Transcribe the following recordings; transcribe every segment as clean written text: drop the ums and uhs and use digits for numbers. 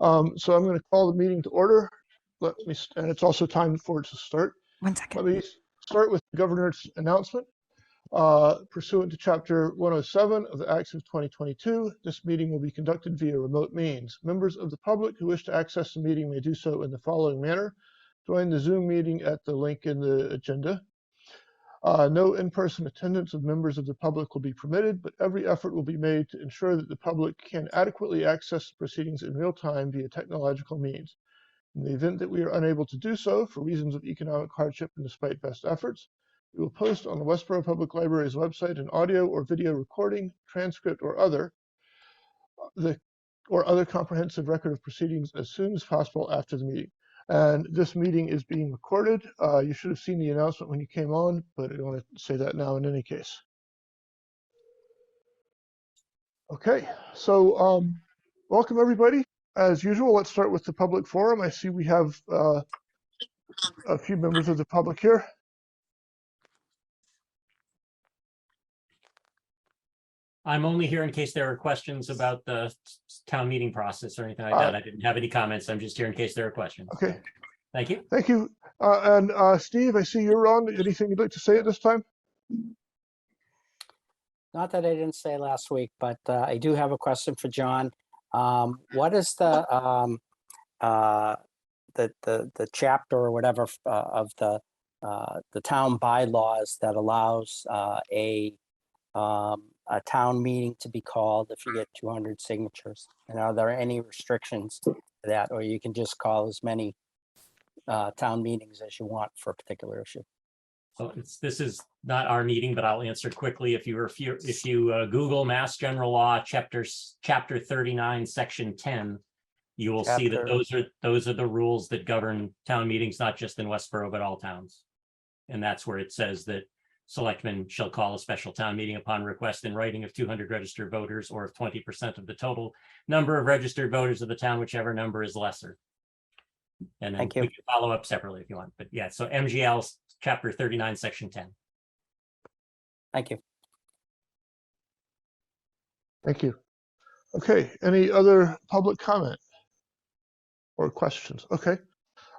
So I'm going to call the meeting to order. And it's also time for it to start. 1 second. Let me start with the governor's announcement. Pursuant to Chapter 107 of the Acts of 2022, this meeting will be conducted via remote means. Members of the public who wish to access the meeting may do so in the following manner. Join the Zoom meeting at the link in the agenda. No in-person attendance of members of the public will be permitted, but every effort will be made to ensure that the public can adequately access the proceedings in real time via technological means. In the event that we are unable to do so for reasons of economic hardship and despite best efforts, we will post on the Westborough Public Library's website an audio or video recording, transcript, or other comprehensive record of proceedings as soon as possible after the meeting. And this meeting is being recorded. You should have seen the announcement when you came on, but I don't want to say that now in any case. Okay, so welcome everybody. As usual, let's start with the public forum. I see we have a few members of the public here. I'm only here in case there are questions about the town meeting process or anything like that. I didn't have any comments. I'm just here in case there are questions. Okay. Thank you. Thank you. And Steve, I see you're on. Anything you'd like to say at this time? Not that I didn't say last week, but I do have a question for John. What is the chapter or whatever of the town bylaws that allows a town meeting to be called if you get 200 signatures? And are there any restrictions to that, or you can just call as many town meetings as you want for a particular issue? So this is not our meeting, but I'll answer quickly. If you Google Mass General Law Chapter 39, Section 10, you will see that those are the rules that govern town meetings, not just in Westborough, but all towns. And that's where it says that selectmen shall call a special town meeting upon request in writing of 200 registered voters or of 20% of the total number of registered voters of the town, whichever number is lesser. And then we can follow up separately if you want. But yeah, so MGL Chapter 39, Section 10. Thank you. Thank you. Okay, any other public comment or questions? Okay.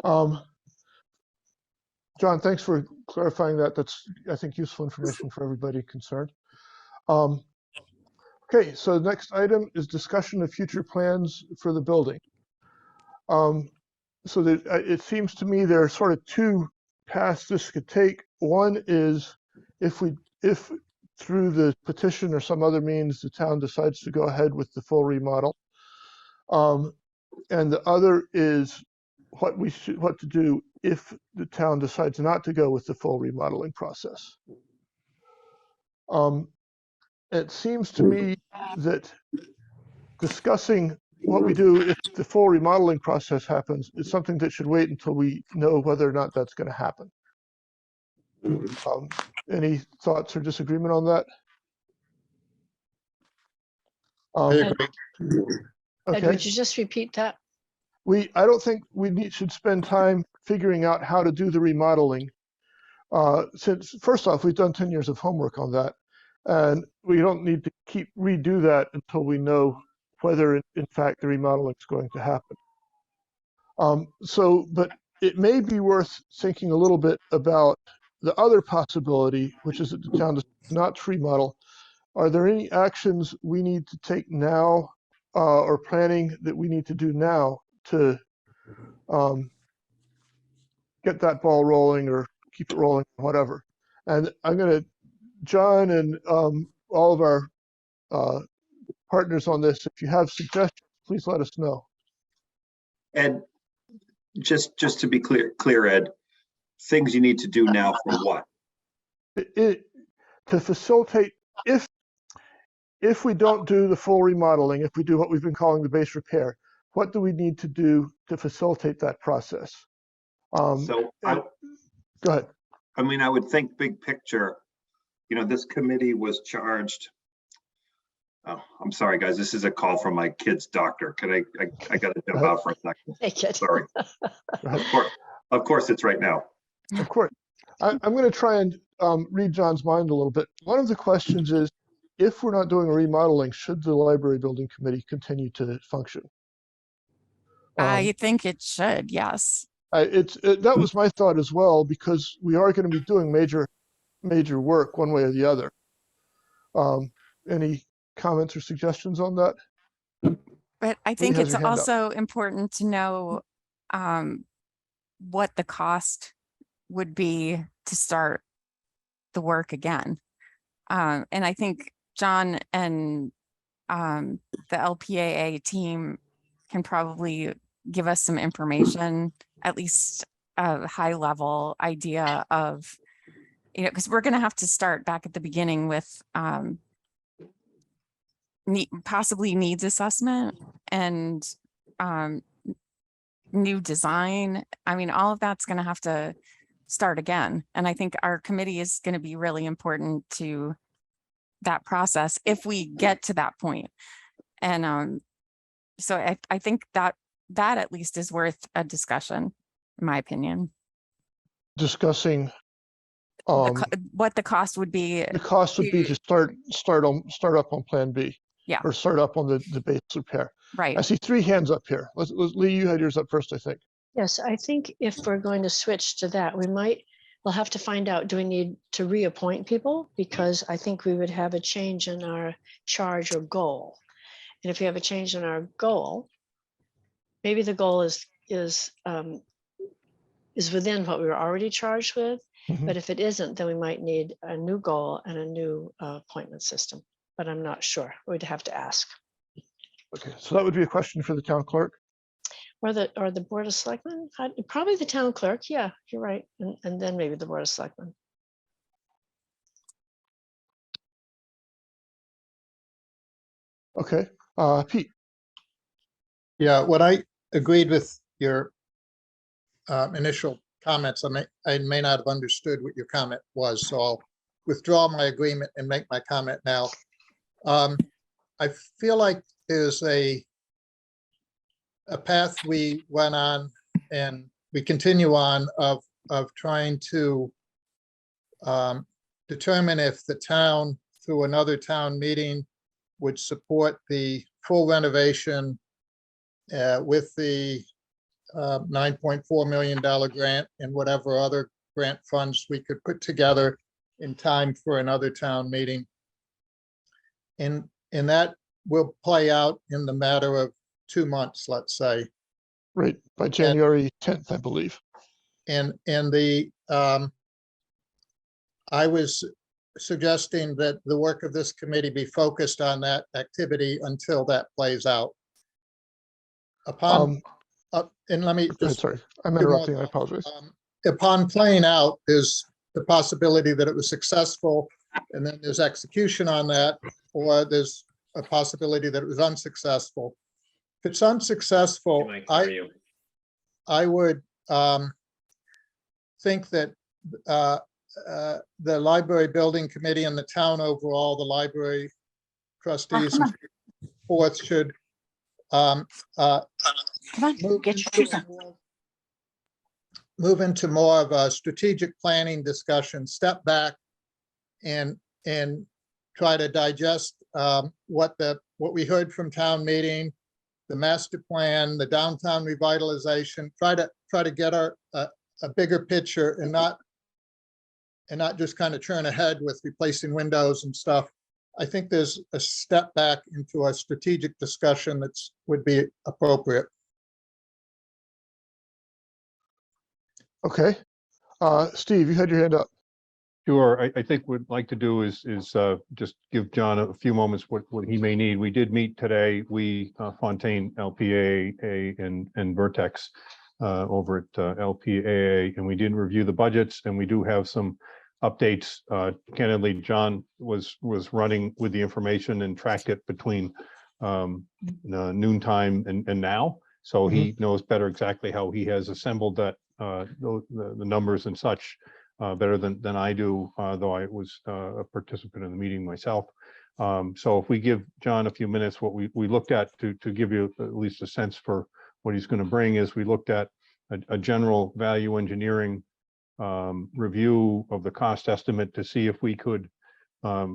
John, thanks for clarifying that. That's, I think, useful information for everybody concerned. Okay, so the next item is discussion of future plans for the building. So that it seems to me there are sort of two paths this could take. One is if through the petition or some other means the town decides to go ahead with the full remodel, and the other is what to do if the town decides not to go with the full remodeling process. It seems to me that discussing what we do if the full remodeling process happens is something that should wait until we know whether or not that's going to happen. Any thoughts or disagreement on that? Ed, Okay. would you just repeat that? I don't think we should spend time figuring out how to do the remodeling. Since first off, we've done 10 years of homework on that, and we don't need to redo that until we know whether in fact the remodeling is going to happen. But it may be worth thinking a little bit about the other possibility, which is that the town does not remodel. Are there any actions we need to take now or planning that we need to do now to get that ball rolling or keep it rolling, whatever? And John and all of our partners on this, if you have suggestions, please let us know. Ed, just to be clear, Ed, things you need to do now for what? To facilitate, if we don't do the full remodeling, if we do what we've been calling the base repair, what do we need to do to facilitate that process? Go ahead. I mean, I would think big picture, this committee was charged. Oh, I'm sorry, guys. This is a call from my kid's doctor. Can I got to jump out for a second. Take it. Sorry. Of course, it's right now. Of course. I'm going to try and read John's mind a little bit. One of the questions is, if we're not doing a remodeling, should the library building committee continue to function? I think it should, yes. That was my thought as well, because we are going to be doing major work one way or the other. Any comments or suggestions on that? But I Lee think has it's her hand up. also important to know what the cost would be to start the work again. And I think John and the LPAA team can probably give us some information, at least a high level idea of, because we're going to have to start back at the beginning with possibly needs assessment and new design. I mean, all of that's going to have to start again. And I think our committee is going to be really important to that process if we get to that point. And so I think that at least is worth a discussion, in my opinion. Discussing What the cost would be. the cost would be to start up on Plan B. Yeah. Or start up on the base repair. Right. I see 3 hands up here. Lee, you had yours up first, I think. Yes, I think if we're going to switch to that, we'll have to find out, do we need to reappoint people? Because I think we would have a change in our charge or goal. And if we have a change in our goal, maybe the goal is within what we were already charged with. Mhm. But if it isn't, then we might need a new goal and a new appointment system. But I'm not sure. We'd have to ask. Okay, so that would be a question for the town clerk. Or the Board of Selectmen? Probably the town clerk. Yeah, you're right. And then maybe the Board of Selectmen. Okay, Pete. Yeah, what I agreed with your initial comments, I may not have understood what your comment was, so I'll withdraw my agreement and make my comment now. I feel like there's a path we went on and we continue on of trying to determine if the town, through another town meeting, would support the full renovation with the $9.4 million grant and whatever other grant funds we could put together in time for another town meeting. And that will play out in the matter of 2 months, let's say. Right, by January 10th, I believe. And I was suggesting that the work of this committee be focused on that activity until that plays out. Upon, and let me Go ahead, just, sorry, I'm interrupting, I apologize. upon playing out, there's the possibility that it was successful, and then there's execution on that, or there's a possibility that it was unsuccessful. If it's unsuccessful, I would think that the library building committee and the town overall, the library trustees and forth should Come on, get your shoes on. move into more of a strategic planning discussion, step back and try to digest what we heard from town meeting, the master plan, the downtown revitalization, try to get a bigger picture and not just kind of churn ahead with replacing windows and stuff. I think there's a step back into a strategic discussion would be appropriate. Okay, Steve, you had your hand up. Sure. I think what I'd like to do is just give John a few moments what he may need. We did meet today. We Fontaine, LPAA, and Vertex over at LPAA, and we did review the budgets, and we do have some updates. Candidly, John was running with the information and tracked it between noontime and now, so he knows better exactly how he has assembled that the numbers and such better than I do, though I was a participant in the meeting myself. So if we give John a few minutes, what we looked at to give you at least a sense for what he's going to bring is we looked at a general value engineering review of the cost estimate to see if we could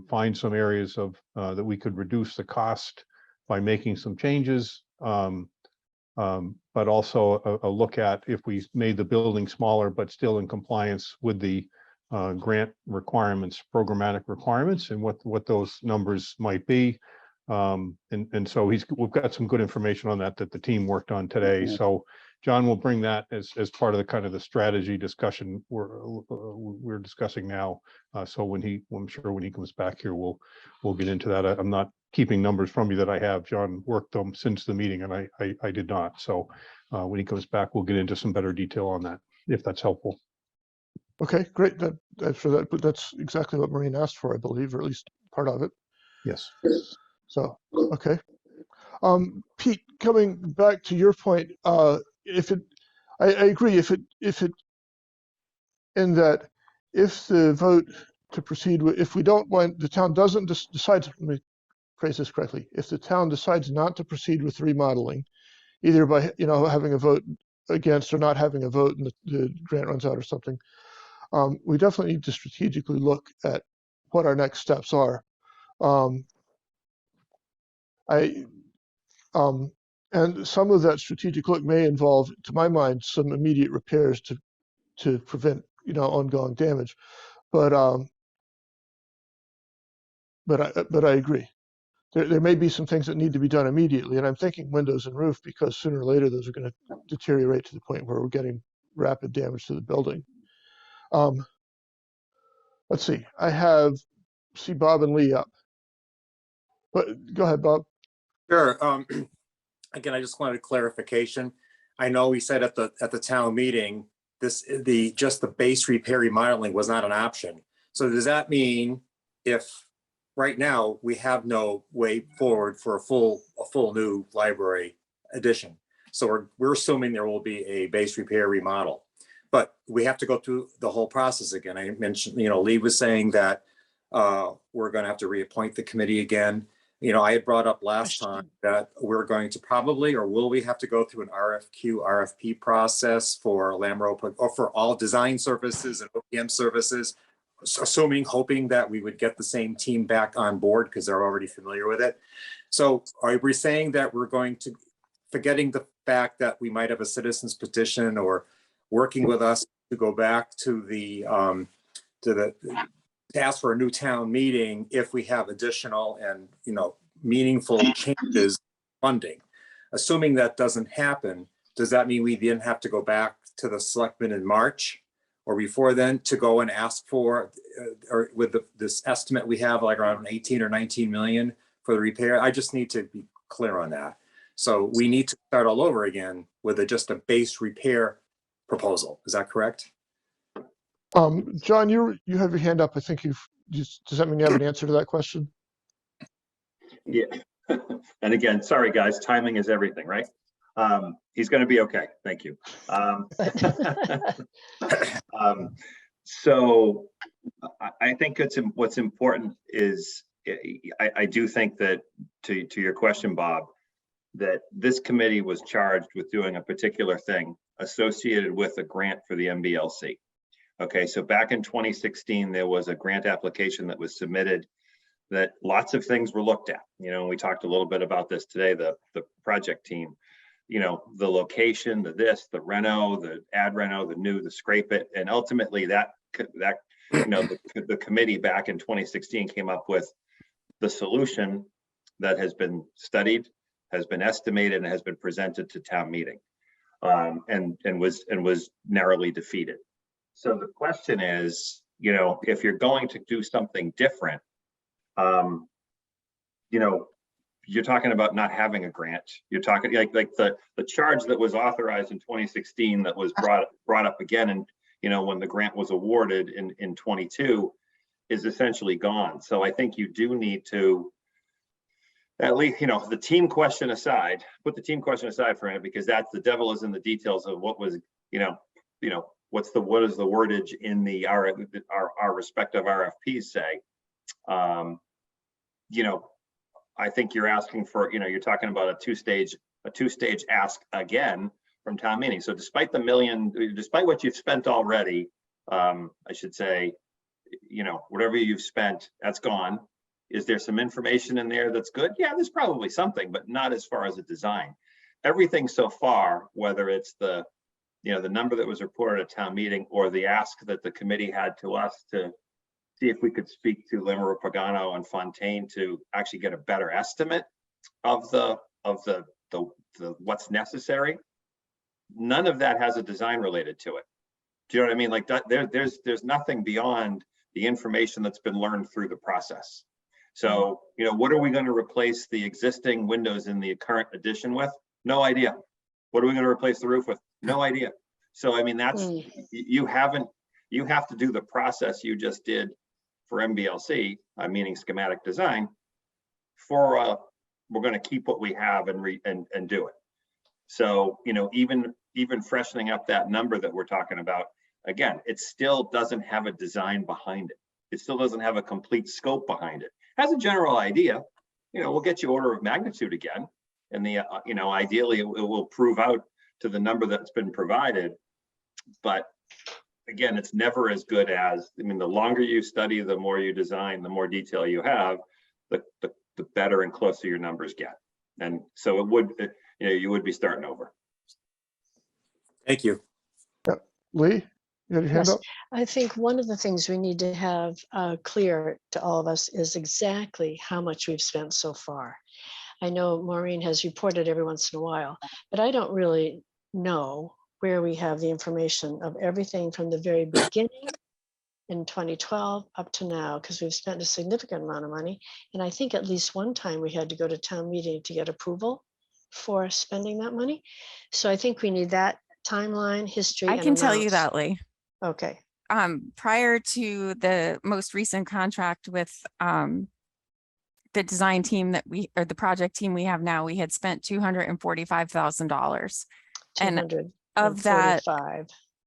find some areas of that we could reduce the cost by making some changes. but also a look at if we made the building smaller, but still in compliance with the grant requirements, programmatic requirements, and what those numbers might be. And so we've got some good information on that the team worked on today. So John will bring that as part of the kind of the strategy discussion we're discussing now. So I'm sure when he comes back here, we'll get into that. I'm not keeping numbers from you that I have. John worked them since the meeting, and I did not. So when he comes back, we'll get into some better detail on that, if that's helpful. Okay, great. That's for that, but that's exactly what Maureen asked for, I believe, or at least part of it. Yes. So, okay. Pete, coming back to your point, I agree. In that, if the vote to proceed with, if we don't want, the town doesn't decide, let me phrase this correctly. If the town decides not to proceed with remodeling, either by, having a vote against or not having a vote and the grant runs out or something, we definitely need to strategically look at what our next steps are. And some of that strategic look may involve, to my mind, some immediate repairs to prevent, ongoing damage. But I agree. There may be some things that need to be done immediately, and I'm thinking windows and roof, because sooner or later those are going to deteriorate to the point where we're getting rapid damage to the building. Let's see. I see Bob and Lee up. But go ahead, Bob. Sure. Again, I just wanted clarification. I know we said at the town meeting, just the base repair remodeling was not an option. So does that mean if right now we have no way forward for a full new library addition? So we're assuming there will be a base repair remodel, but we have to go through the whole process again. I mentioned, Lee was saying that we're going to have to reappoint the committee again. I had brought up last time that we're going to probably, or will we have to go through an RFP process for Lamro or for all design services and OPM services, hoping that we would get the same team back on board because they're already familiar with it. So are we saying that we're going to, forgetting the fact that we might have a citizen's petition or working with us to go back to to ask for a new town meeting if we have additional and meaningful changes funding? Assuming that doesn't happen, does that mean we then have to go back to the selectmen in March or before then to go and ask for, or with this estimate we have like around 18 or 19 million for the repair? I just need to be clear on that. So we need to start all over again with just a base repair proposal. Is that correct? John, you have your hand up. I think does that mean you have an answer to that question? Yeah. And again, sorry guys, timing is everything, right? He's going to be okay. Thank you. So I think what's important is I do think that to your question, Bob, that this committee was charged with doing a particular thing associated with a grant for the MBLC. Okay, so back in 2016, there was a grant application that was submitted that lots of things were looked at. We talked a little bit about this today, the project team, the location, the reno, the add reno, the new, the scrape it. And ultimately the committee back in 2016 came up with the solution that has been studied, has been estimated, and has been presented to town meeting, and was narrowly defeated. So the question is, if you're going to do something different, you're talking about not having a grant. You're talking like the charge that was authorized in 2016 that was brought up again, and when the grant was awarded in 22 is essentially gone. So I think you do need to at least, the team question aside, put the team question aside for a minute, because that's the devil is in the details of what was, what is the wordage in our respective RFPs say. I think you're asking for, you're talking about a two-stage ask again from town meeting. So despite despite what you've spent already, I should say, whatever you've spent, that's gone. Is there some information in there that's good? Yeah, there's probably something, but not as far as a design. everything so far, whether it's the, the number that was reported at town meeting or the ask that the committee had to us to see if we could speak to Limer, Pagano, and Fontaine to actually get a better estimate of the what's necessary. None of that has a design related to it. Do you know what I mean? Like there's nothing beyond the information that's been learned through the process. So, what are we going to replace the existing windows in the current edition with? No idea. What are we going to replace the roof with? No idea. So, I mean, that's, you have to do the process you just did for MBLC, meaning schematic design, for we're going to keep what we have and do it. So, even freshening up that number that we're talking about, again, it still doesn't have a design behind it. It still doesn't have a complete scope behind it. It has a general idea, we'll get you order of magnitude again. And the, ideally it will prove out to the number that's been provided. But again, it's never as good as, the longer you study, the more you design, the more detail you have, the better and closer your numbers get. And so it would, you would be starting over. Thank you. Yeah. Lee, you had your hand Yes, up? I think one of the things we need to have clear to all of us is exactly how much we've spent so far. I know Maureen has reported every once in a while, but I don't really know where we have the information of everything from the very beginning in 2012 up to now, because we've spent a significant amount of money. And I think at least one time we had to go to town meeting to get approval for spending that money. So I think we need that timeline, history. I and can tell you amounts. that, Lee. Okay. Prior to the most recent contract with the design team or the project team we have now, we had spent $245,000. And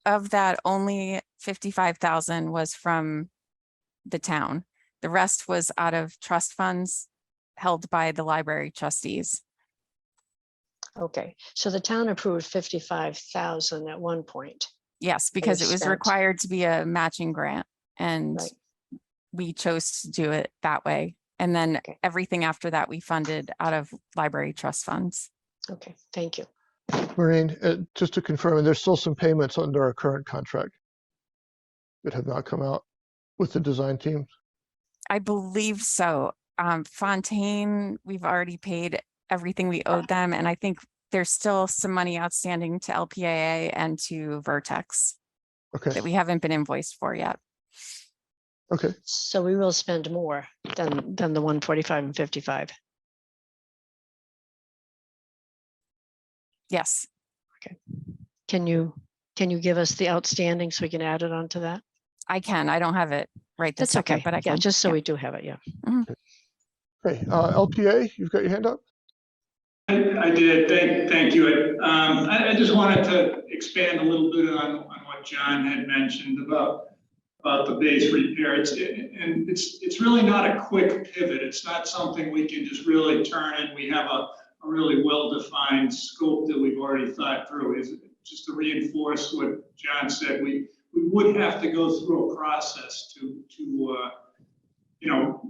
of that, only 55,000 was from the town. The rest was out of trust funds held by the library trustees. Okay, so the town approved 55,000 at one point. Yes, because it was required to be a matching grant, and Right. we chose to do it that way. And then everything after that we funded out of library trust funds. Okay, thank you. Maureen, just to confirm, there's still some payments under our current contract that have not come out with the design team. I believe so. Fontaine, we've already paid everything we owed them. And I think there's still some money outstanding to LPAA and to Vertex that we haven't been invoiced for yet. Okay. So we will spend more than the 145 and 55. Yes. Okay. Can you give us the outstanding so we can add it onto that? I can. I don't have it right this That's second, okay. but I can. Yeah, just so we do have it. Yeah. Okay. LPA, you've got your hand up. I did. Thank you. I just wanted to expand a little bit on what John had mentioned about the base repair. It's really not a quick pivot. It's not something we can just really turn, and we have a really well-defined scope that we've already thought through. Is just to reinforce what John said, we would have to go through a process to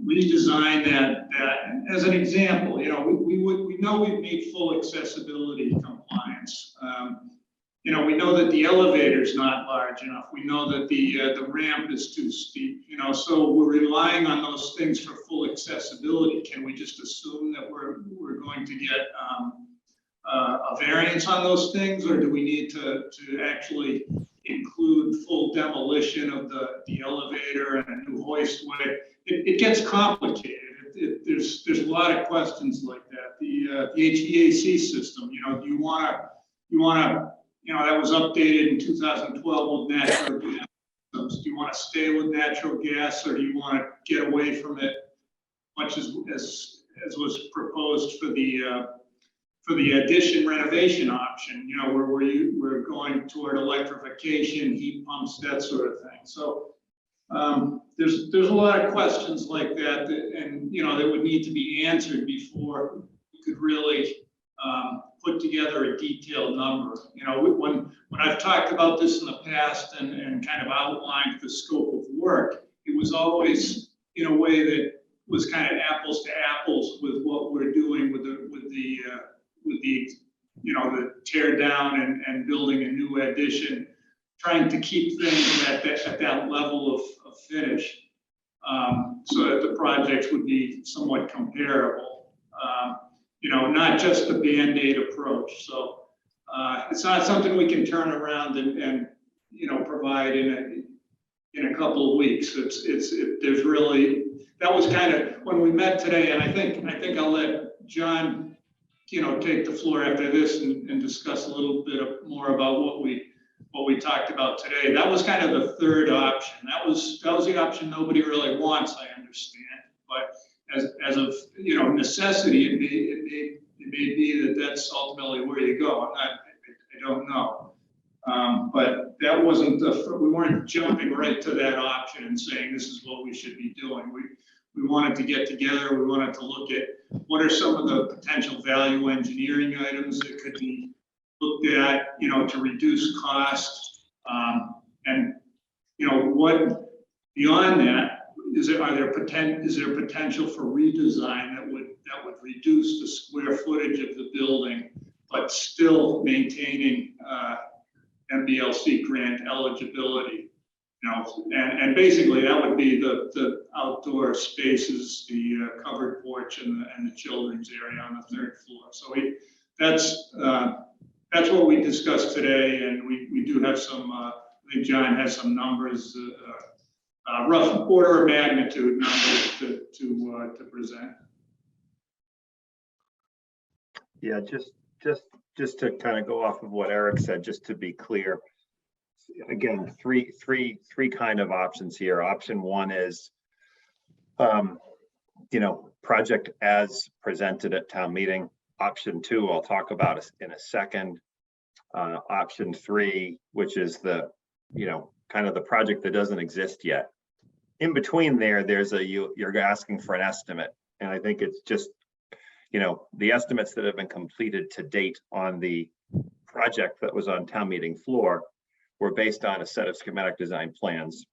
redesign that. As an example, we know we've made full accessibility compliance. We know that the elevator is not large enough. We know that the ramp is too steep. So we're relying on those things for full accessibility. Can we just assume that we're going to get a variance on those things, or do we need to actually include full demolition of the elevator and a new hoistway? It gets complicated. There's a lot of questions like that. The HVAC system, do you want to, that was updated in 2012 with natural gas systems. Do you want to stay with natural gas, or do you want to get away from it, much as was proposed for the addition renovation option, where we're going toward electrification, heat pumps, that sort of thing. So there's a lot of questions like that, that would need to be answered before we could really put together a detailed number. When I've talked about this in the past and kind of outlined the scope of work, it was always in a way that was kind of apples to apples with what we're doing with the you know, the tear down and building a new addition, trying to keep things at that level of finish, so that the projects would be somewhat comparable. You know, not just a Band-Aid approach. So it's not something we can turn around and you know, provide in a couple of weeks. There's really, that was kind of when we met today, and I think I'll let John, you know, take the floor after this and discuss a little bit more about what we talked about today. That was kind of the third option. That was the option nobody really wants, I understand. But as of, you know, necessity, it may be that that's ultimately where you go. I don't know. But that wasn't we weren't jumping right to that option and saying this is what we should be doing. We wanted to get together. We wanted to look at what are some of the potential value engineering items that could be looked at, you know, to reduce costs. And, you know, what beyond that, is there potential for redesign that would reduce the square footage of the building, but still maintaining MBLC grant eligibility? You know, and basically that would be the outdoor spaces, the covered porch and the children's area on the 3rd floor. So that's what we discussed today, and we do have some. I think John has some numbers, rough order of magnitude numbers to present. Yeah, just to kind of go off of what Eric said, just to be clear. Again, three kind of options here. Option one is, you know, project as presented at town meeting. Option two, I'll talk about in a second. Option three, which is the, you know, kind of the project that doesn't exist yet. In between there's you're asking for an estimate. And I think it's just, you know, the estimates that have been completed to date on the project that was on town meeting floor were based on a set of schematic design plans.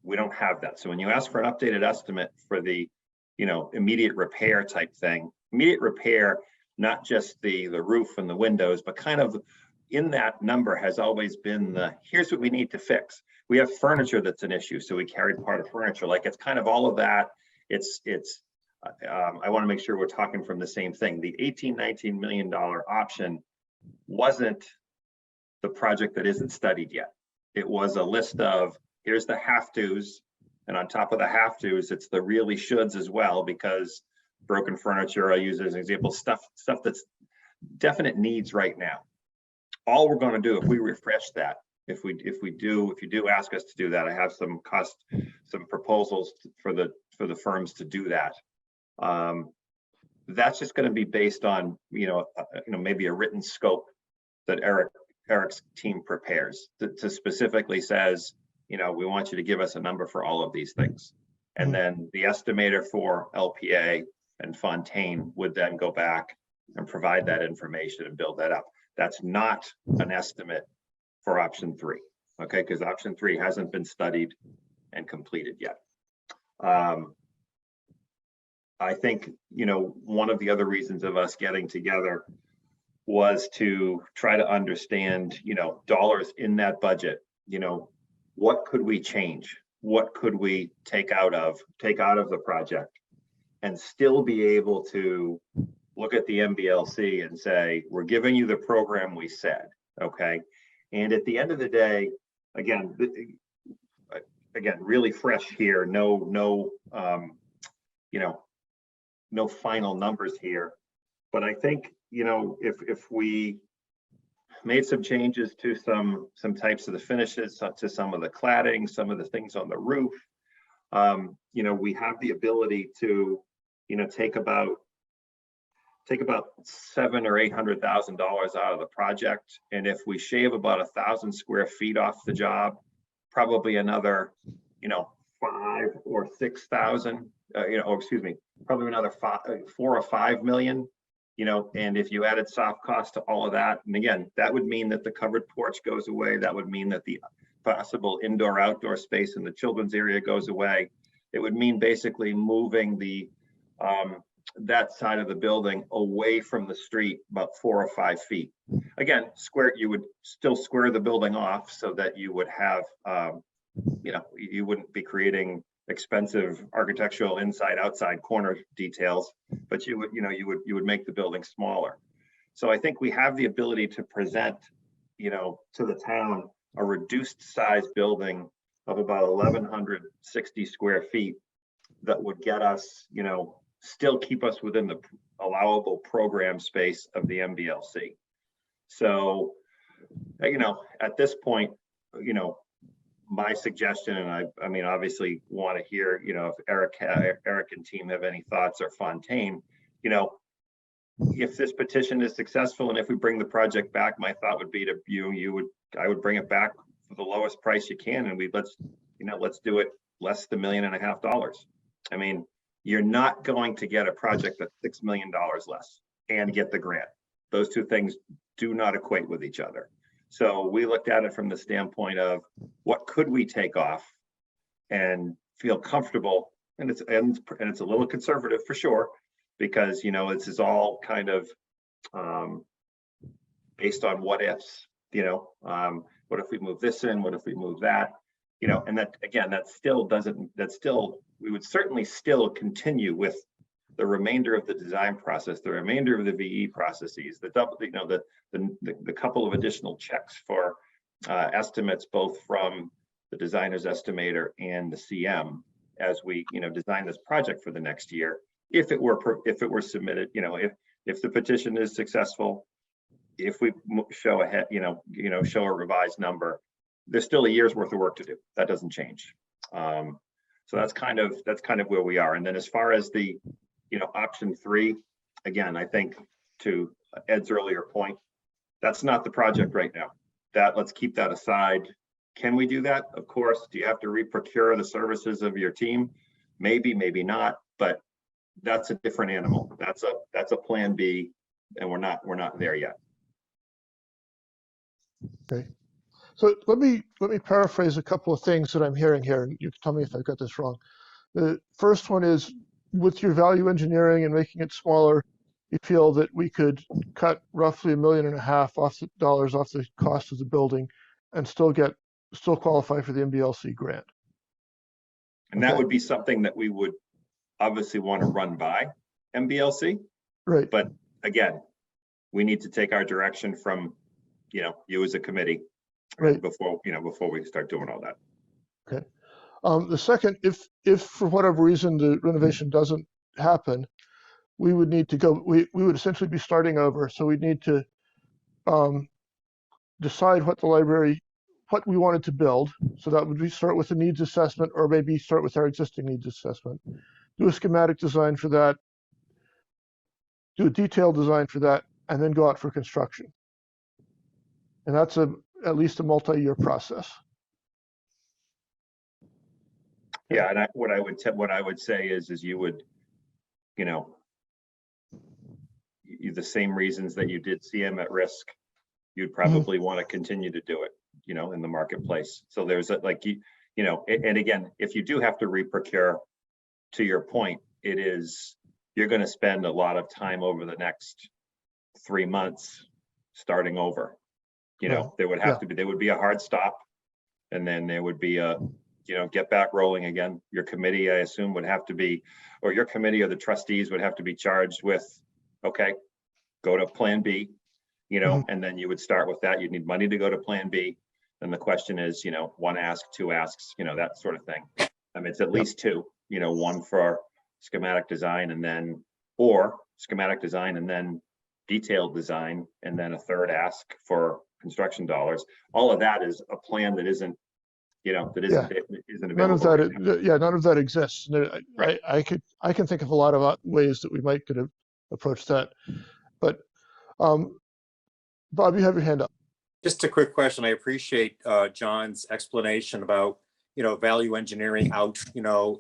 We don't have that. So when you ask for an updated estimate for the, you know, immediate repair type thing, immediate repair, not just the roof and the windows, but kind of in that number has always been the, here's what we need to fix. We have furniture that's an issue, so we carried part of furniture. Like, it's kind of all of that. I want to make sure we're talking from the same thing. The $19 million option wasn't the project that isn't studied yet. It was a list of, here's the have-tos, and on top of the have-tos, it's the really shoulds as well, because broken furniture, I use as an example, stuff that's definite needs right now. All we're going to do, if we refresh that, if you do ask us to do that, I have some proposals for the firms to do that. That's just going to be based on, maybe a written scope that Eric's team prepares to specifically says, we want you to give us a number for all of these things. And then the estimator for LPA and Fontaine would then go back and provide that information and build that up. That's not an estimate for option 3, okay? Because option 3 hasn't been studied and completed yet. I think, one of the other reasons of us getting together was to try to understand, dollars in that budget. What could we change? What could we take out of the project and still be able to look at the MBLC and say, we're giving you the program we said, okay? And at the end of the day, again, really fresh here, no final numbers here. But I think, if we made some changes to some types of the finishes, to some of the cladding, some of the things on the roof, we have the ability to, take about $700,000 or $800,000 out of the project. And if we shave about 1,000 square feet off the job, probably another, 5 or 6,000, probably another 4 or 5 million, and if you added soft cost to all of that, and again, that would mean that the covered porch goes away. That would mean that the possible indoor outdoor space in the children's area goes away. It would mean basically moving the that side of the building away from the street about 4 or 5 feet. Again, you would still square the building off so that you would have, you wouldn't be creating expensive architectural inside outside corner details, but you would make the building smaller. So I think we have the ability to present, to the town, a reduced size building of about 1,160 square feet that would get us, still keep us within the allowable program space of the MBLC. So, at this point, my suggestion, and I mean, obviously want to hear, if Eric and team have any thoughts, or Fontaine, if this petition is successful and if we bring the project back, my thought would be to I would bring it back for the lowest price you can, and let's do it less than $1.5 million. I mean, you're not going to get a project that's $6 million less and get the grant. Those two things do not equate with each other. So we looked at it from the standpoint of what could we take off and feel comfortable, and it's a little conservative for sure, because this is all kind of based on what ifs. What if we move this in? What if we move that? And that, again, we would certainly still continue with the remainder of the design process, the remainder of the VE processes, the couple of additional checks for estimates, both from the designer's estimator and the CM, as we design this project for the next year. If it were submitted, if the petition is successful, if we show show a revised number, there's still a year's worth of work to do. That doesn't change. So that's kind of where we are. And then as far as the option 3, again, I think to Ed's earlier point, that's not the project right now. Let's keep that aside. Can we do that? Of course. Do you have to re-procure the services of your team? Maybe, maybe not, but that's a different animal. That's a plan B, and we're not there yet. Okay. So let me paraphrase a couple of things that I'm hearing here, and you can tell me if I've got this wrong. The first one is, with your value engineering and making it smaller, you feel that we could cut roughly $1.5 million off the cost of the building and still qualify for the MBLC grant. And that would be something that we would obviously want to run by MBLC. Right. But again, we need to take our direction from, you as a committee, right, before we start doing all that. Okay. The second, if for whatever reason the renovation doesn't happen, we would need to go, we would essentially be starting over. So we'd need to decide what we wanted to build. So that would be start with a needs assessment, or maybe start with our existing needs assessment, do a schematic design for that, do a detailed design for that, and then go out for construction. And that's at least a multi-year process. Yeah, and what I would say is you would, the same reasons that you did CM at risk, you'd probably want to continue to do it, in the marketplace. So there's and again, if you do have to re-procure, to your point, you're going to spend a lot of time over the next 3 months starting over. There would be a hard stop, and then there would be a get back rolling again. Your committee, I assume, would have to be, or your committee or the trustees would have to be charged with, okay, go to plan B, and then you would start with that. You'd need money to go to plan B. And the question is, 1 ask, 2 asks, that sort of thing. I mean, it's at least 2, one for schematic design and then detailed design, and then a 3rd ask for construction dollars. All of that is a plan that isn't available. None of that, right none of that exists. Right. I can think of a lot of ways that we might could have approached that. But Bob, you have your hand up. Just a quick question. I appreciate John's explanation about, value engineering out,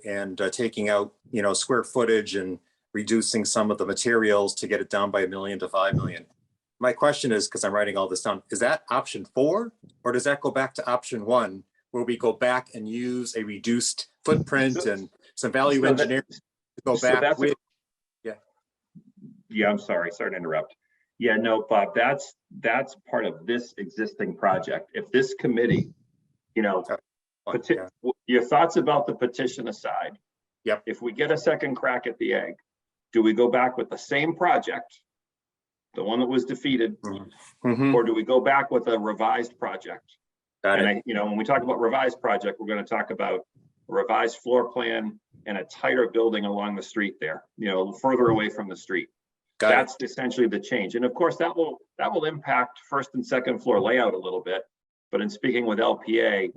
and taking out, square footage and reducing some of the materials to get it down by $1 million to $5 million. My question is, because I'm writing all this down, is that option 4, or does that go back to option 1, where we go back and use a reduced footprint and some value engineering to go back with? Yeah, I'm sorry to interrupt. Yeah, no, Bob, that's part of this existing project. If this committee, you know, Yeah. your thoughts about the petition aside. Yep. If we get a second crack at the egg, do we go back with the same project, the one that was defeated, Mhm. or do we go back with a revised project? Got And it. when we talk about revised project, we're going to talk about a revised floor plan and a tighter building along the street there, further away from the street. Got it. That's essentially the change. And of course, that will impact first and second floor layout a little bit. But in speaking with LPA,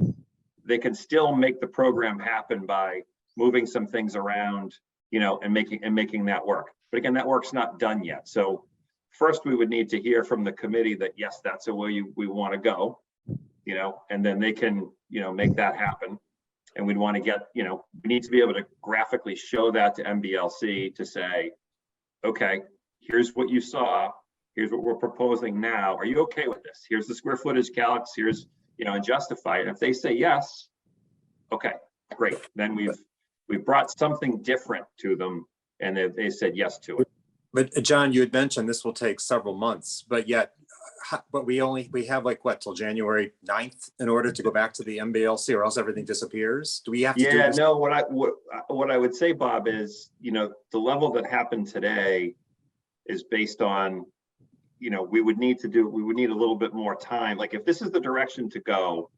they can still make the program happen by moving some things around, and making that work. But again, that work's not done yet. So first we would need to hear from the committee that, yes, that's the way we want to go, and then they can, make that happen. And we'd want to get, we need to be able to graphically show that to MBLC to say, okay, here's what you saw. Here's what we're proposing now. Are you okay with this? Here's the square footage calcs. Here's, and justify it. If they say yes, okay, great. Then we've brought something different to them, and they said yes to it. But John, you had mentioned this will take several months, but yet, but we have like what, till January 9th in order to go back to the MBLC, or else everything disappears? Do we have to do this? No, what I would say, Bob, is, the level that happened today is based on, we would need a little bit more time. Like if this is the direction to go,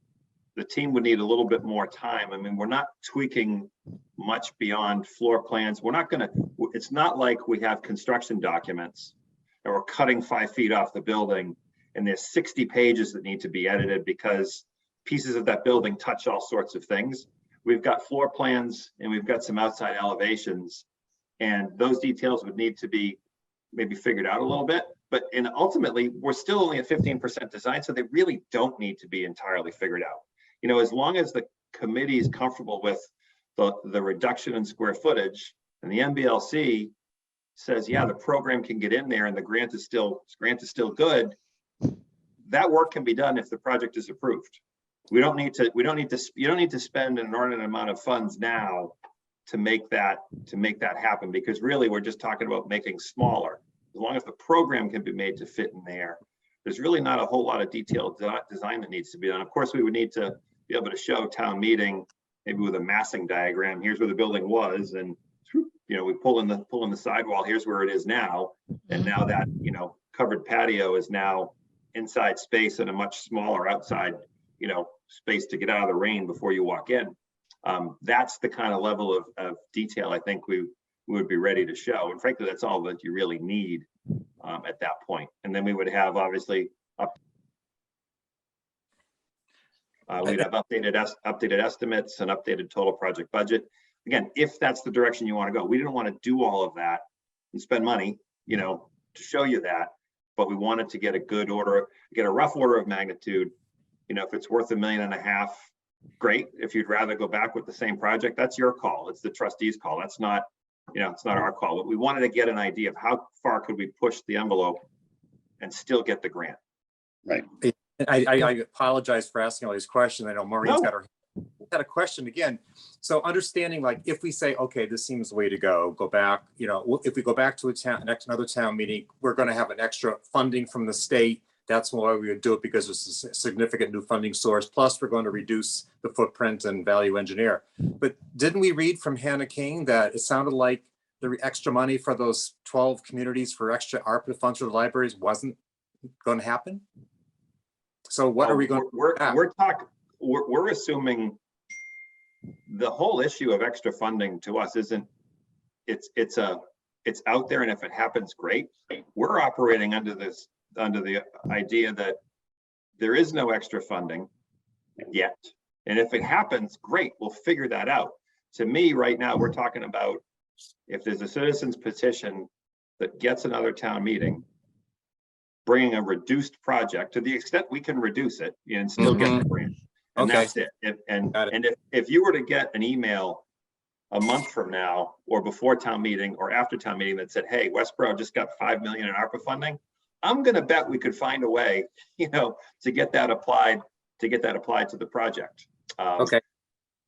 the team would need a little bit more time. I mean, we're not tweaking much beyond floor plans. It's not like we have construction documents and we're cutting 5 feet off the building and there's 60 pages that need to be edited because pieces of that building touch all sorts of things. We've got floor plans and we've got some outside elevations, and those details would need to be maybe figured out a little bit. But ultimately, we're still only at 15% design, so they really don't need to be entirely figured out. As long as the committee is comfortable with the reduction in square footage, and the MBLC says, yeah, the program can get in there and the grant is still good, that work can be done if the project is approved. You don't need to spend an inordinate amount of funds now to make that happen, because really we're just talking about making smaller. As long as the program can be made to fit in there, there's really not a whole lot of detailed design that needs to be done. Of course, we would need to be able to show town meeting, maybe with a massing diagram. Here's where the building was, and we pull in the sidewall. Here's where it is now, and now that covered patio is now inside space and a much smaller outside space to get out of the rain before you walk in. That's the kind of level of detail I think we would be ready to show. And frankly, that's all that you really need at that point. And then we would have obviously we'd have updated estimates and updated total project budget. Again, if that's the direction you want to go. We didn't want to do all of that and spend money, to show you that, but we wanted to get a rough order of magnitude. If it's worth $1.5 million, great. If you'd rather go back with the same project, that's your call. It's the trustee's call. That's not, it's not our call. But we wanted to get an idea of how far could we push the envelope and still get the grant. Right. I apologize for asking all these questions. I know Maureen's got a question again. So understanding, like, if we say, okay, this seems the way to go back, if we go back to another town meeting, we're going to have an extra funding from the state. That's why we would do it, because it's a significant new funding source. Plus, we're going to reduce the footprint and value engineer. But didn't we read from Hannah King that it sounded like the extra money for those 12 communities for extra ARPA funds for the libraries wasn't going to happen? So what are we going to? We're assuming the whole issue of extra funding to us isn't, it's out there, and if it happens, great. We're operating under the idea that there is no extra funding yet. And if it happens, great, we'll figure that out. To me, right now, we're talking about if there's a citizen's petition that gets another town meeting, bringing a reduced project to the extent we can reduce it and still get the grant. And that's it. If you were to get an email a month from now, or before town meeting or after town meeting, that said, hey, Westborough just got $5 million in ARPA funding, I'm going to bet we could find a way, to get that applied to the project.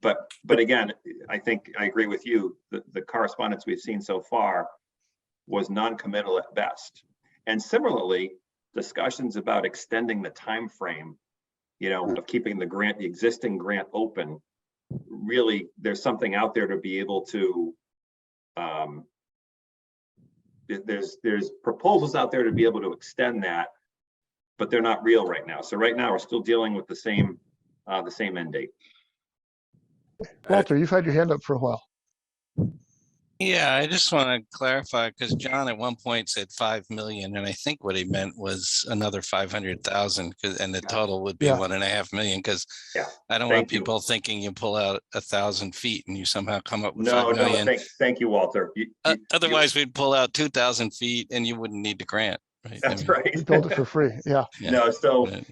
But again, I think I agree with you. The correspondence we've seen so far, was non-committal at best. And similarly, discussions about extending the time frame, you know, of keeping the existing grant open, really, there's something out there to be able to, there's proposals out there to be able to extend that, but they're not real right now. So right now we're still dealing with the same end date. Walter, you've had your hand up for a while. Yeah, I just want to clarify, because John at one point said 5 million, and I think what he meant was another 500,000, and the total would be Yeah. 1.5 million, because Yeah, I don't thank want you. people thinking you pull out 1,000 feet and you somehow come up with No, 5 million. thank you, Walter. Otherwise, we'd pull out 2,000 feet and you wouldn't need the grant, right? That's I mean, right. We built it for free. Yeah. yeah. No, so Okay.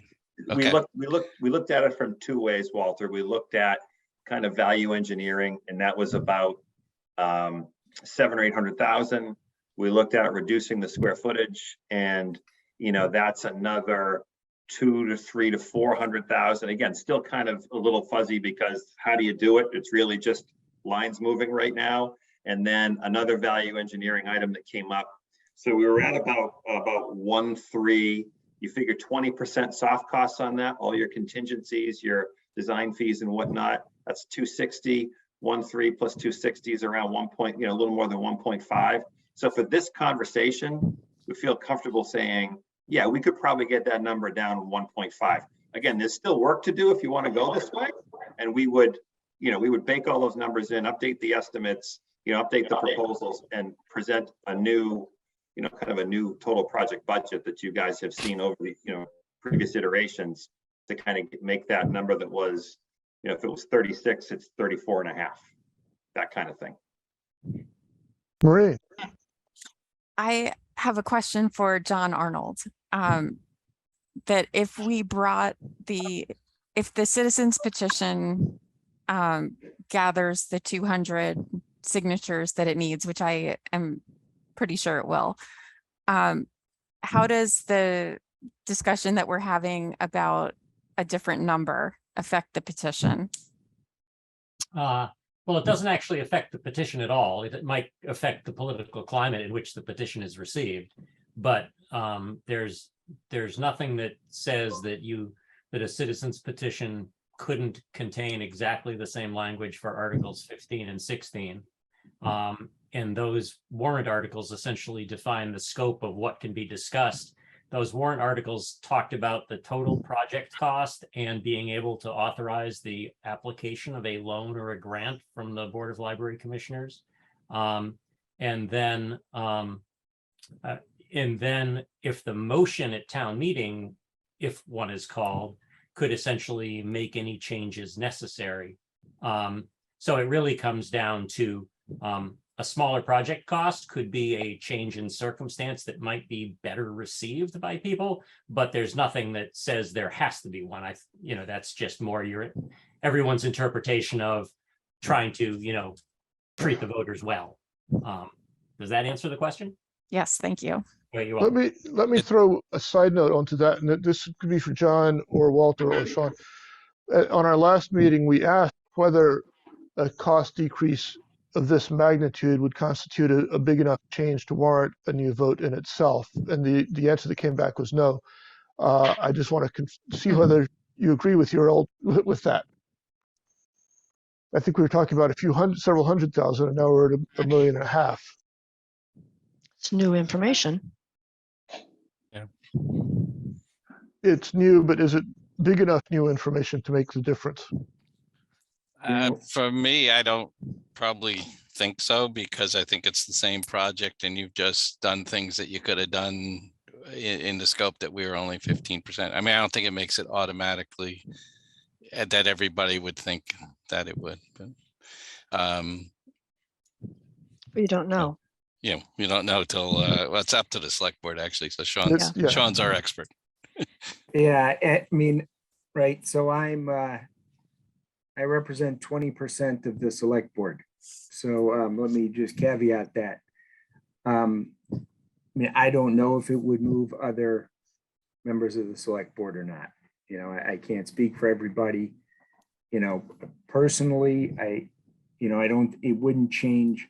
we looked at it from two ways, Walter. We looked at kind of value engineering, and that was about 700,000 or 800,000. We looked at reducing the square footage, and you know, that's another 200 to 300 to 400,000. Again, still kind of a little fuzzy, because how do you do it? It's really just lines moving right now. And then another value engineering item that came up. So we were at about 1.3. You figure 20% soft costs on that, all your contingencies, your design fees and whatnot. That's 260. 1.3 plus 260 is around 1 point, you know, a little more than 1.5. So for this conversation, we feel comfortable saying, yeah, we could probably get that number down to 1.5. Again, there's still work to do if you want to go this way. And we would, you know, we would bake all those numbers in, update the estimates, you know, update the proposals, and present a new, you know, kind of a new total project budget that you guys have seen over the, you know, previous iterations, to kind of make that number that was, you know, if it was 36, it's 34.5, that kind of thing. Marie. I have a question for John Arnold. That if we brought if the citizens petition gathers the 200 signatures that it needs, which I am pretty sure it will, how does the discussion that we're having about a different number affect the petition? Well, it doesn't actually affect the petition at all. It might affect the political climate in which the petition is received, but there's nothing that says that a citizen's petition couldn't contain exactly the same language for Articles 15 and 16. And those warrant articles essentially define the scope of what can be discussed. Those warrant articles talked about the total project cost and being able to authorize the application of a loan or a grant from the Board of Library Commissioners. And then if the motion at town meeting, if one is called, could essentially make any changes necessary. So it really comes down to a smaller project cost could be a change in circumstance that might be better received by people, but there's nothing that says there has to be one. You know, that's just more everyone's interpretation of trying to, you know, treat the voters well. Does that answer the question? Yes, thank you. Let me throw a side note onto that, and this could be for John or Walter or Sean. On our last meeting, we asked whether a cost decrease of this magnitude would constitute a big enough change to warrant a new vote in itself, and the answer that came back was no. I just want to see whether you agree with with that. I think we were talking about several hundred thousand, and now we're at 1.5 million. It's new information. Yeah. It's new, but is it big enough new information to make the difference? For me, I don't probably think so, because I think it's the same project and you've just done things that you could have done in the scope that we were only 15%. I mean, I don't think it makes it automatically that everybody would think that it would. But You don't know. you don't know till well, it's up to the select board actually. So Sean's our expert. Yeah, I mean, right. So I represent 20% of the select board. So let me just caveat that. I mean, I don't know if it would move other members of the select board or not. You know, I can't speak for everybody. You know, personally, it wouldn't change.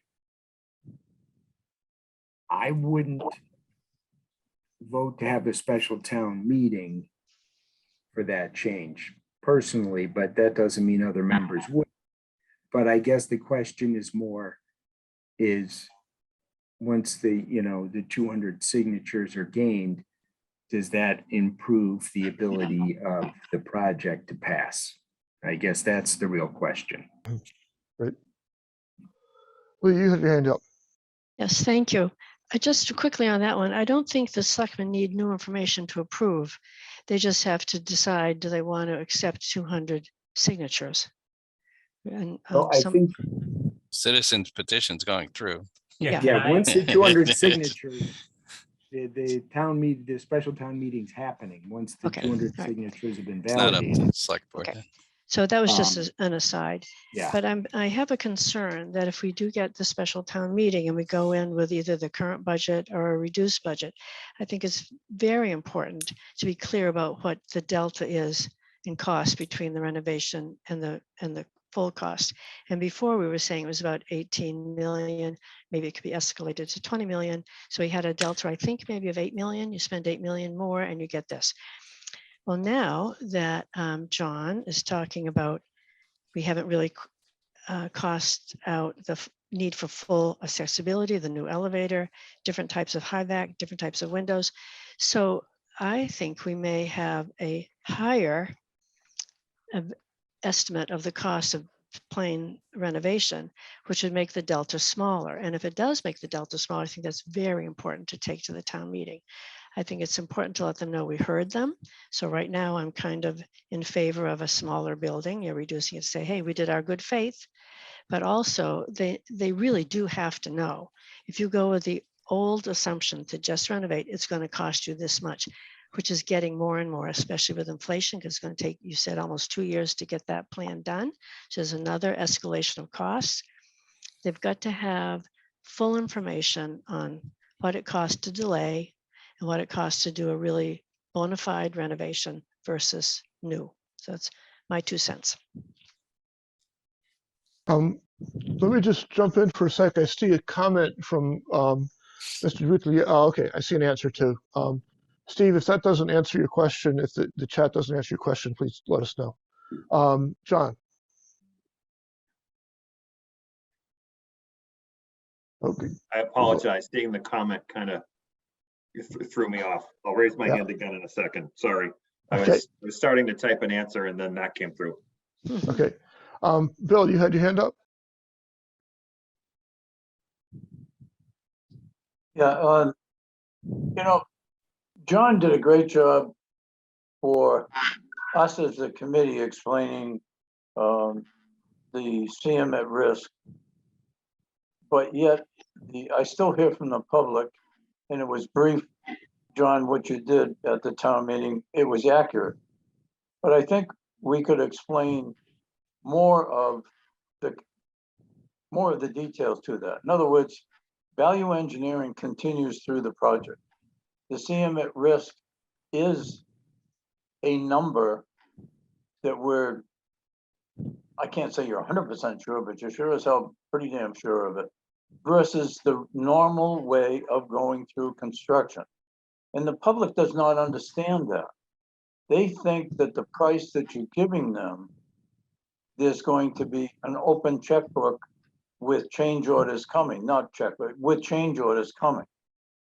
I wouldn't vote to have a special town meeting for that change personally, but that doesn't mean other members would. But I guess the question is more is once the, the 200 signatures are gained, does that improve the ability of the project to pass? I guess that's the real question. Right. Well, you had your hand up. Yes, thank you. Just quickly on that one, I don't think the selectmen need new information to approve. They just have to decide, do they want to accept 200 signatures? And Well, I think, Citizens petition's going through. Yeah. yeah, once the 200 signatures, the town meet, the special town meeting's happening, once the Okay, 200 all right. signatures have been It's not up to validated. the select board. Okay. So that was just Um, an aside. Yeah, But I have a concern that if we do get the special town meeting and we go in with either the current budget or a reduced budget, I think it's very important to be clear about what the delta is in cost between the renovation and the full cost. And before we were saying it was about 18 million, maybe it could be escalated to 20 million. So we had a delta, I think maybe of 8 million, you spend 8 million more and you get this. Well, now that John is talking about, we haven't really cost out the need for full accessibility, the new elevator, different types of high vac, different types of windows. So I think we may have a higher estimate of the cost of plain renovation, which would make the delta smaller. And if it does make the delta smaller, I think that's very important to take to the town meeting. I think it's important to let them know we heard them. So right now I'm kind of in favor of a smaller building. You're reducing it to say, hey, we did our good faith, but also they really do have to know. If you go with the old assumption to just renovate, it's going to cost you this much, which is getting more and more, especially with inflation, because it's going to take, you said, almost 2 years to get that plan done. So there's another escalation of costs. They've got to have full information on what it costs to delay and what it costs to do a really bona fide renovation versus new. So that's my 2 cents. Let me just jump in for a sec. I see a comment from Mr. Rutley. Oh, okay, I see an answer too. Steve, if that doesn't answer your question, if the chat doesn't answer your question, please let us know. John. Okay. I apologize. Seeing the comment kind of threw me off. I'll raise my Yeah. hand again in a second. Sorry. I Okay. was starting to type an answer and then that came through. Okay. Bill, you had your hand up? Yeah, John did a great job for us as a committee explaining the CM at risk. But yet, I still hear from the public, and it was brief, John, what you did at the town meeting, it was accurate. But I think we could explain more of the details to that. In other words, value engineering continues through the project. The CM at risk is a number that I can't say you're 100% sure, but you're sure as hell pretty damn sure of it, versus the normal way of going through construction. And the public does not understand that. They think that the price that you're giving them, there's going to be an open checkbook with change orders coming, not checkbook, with change orders coming.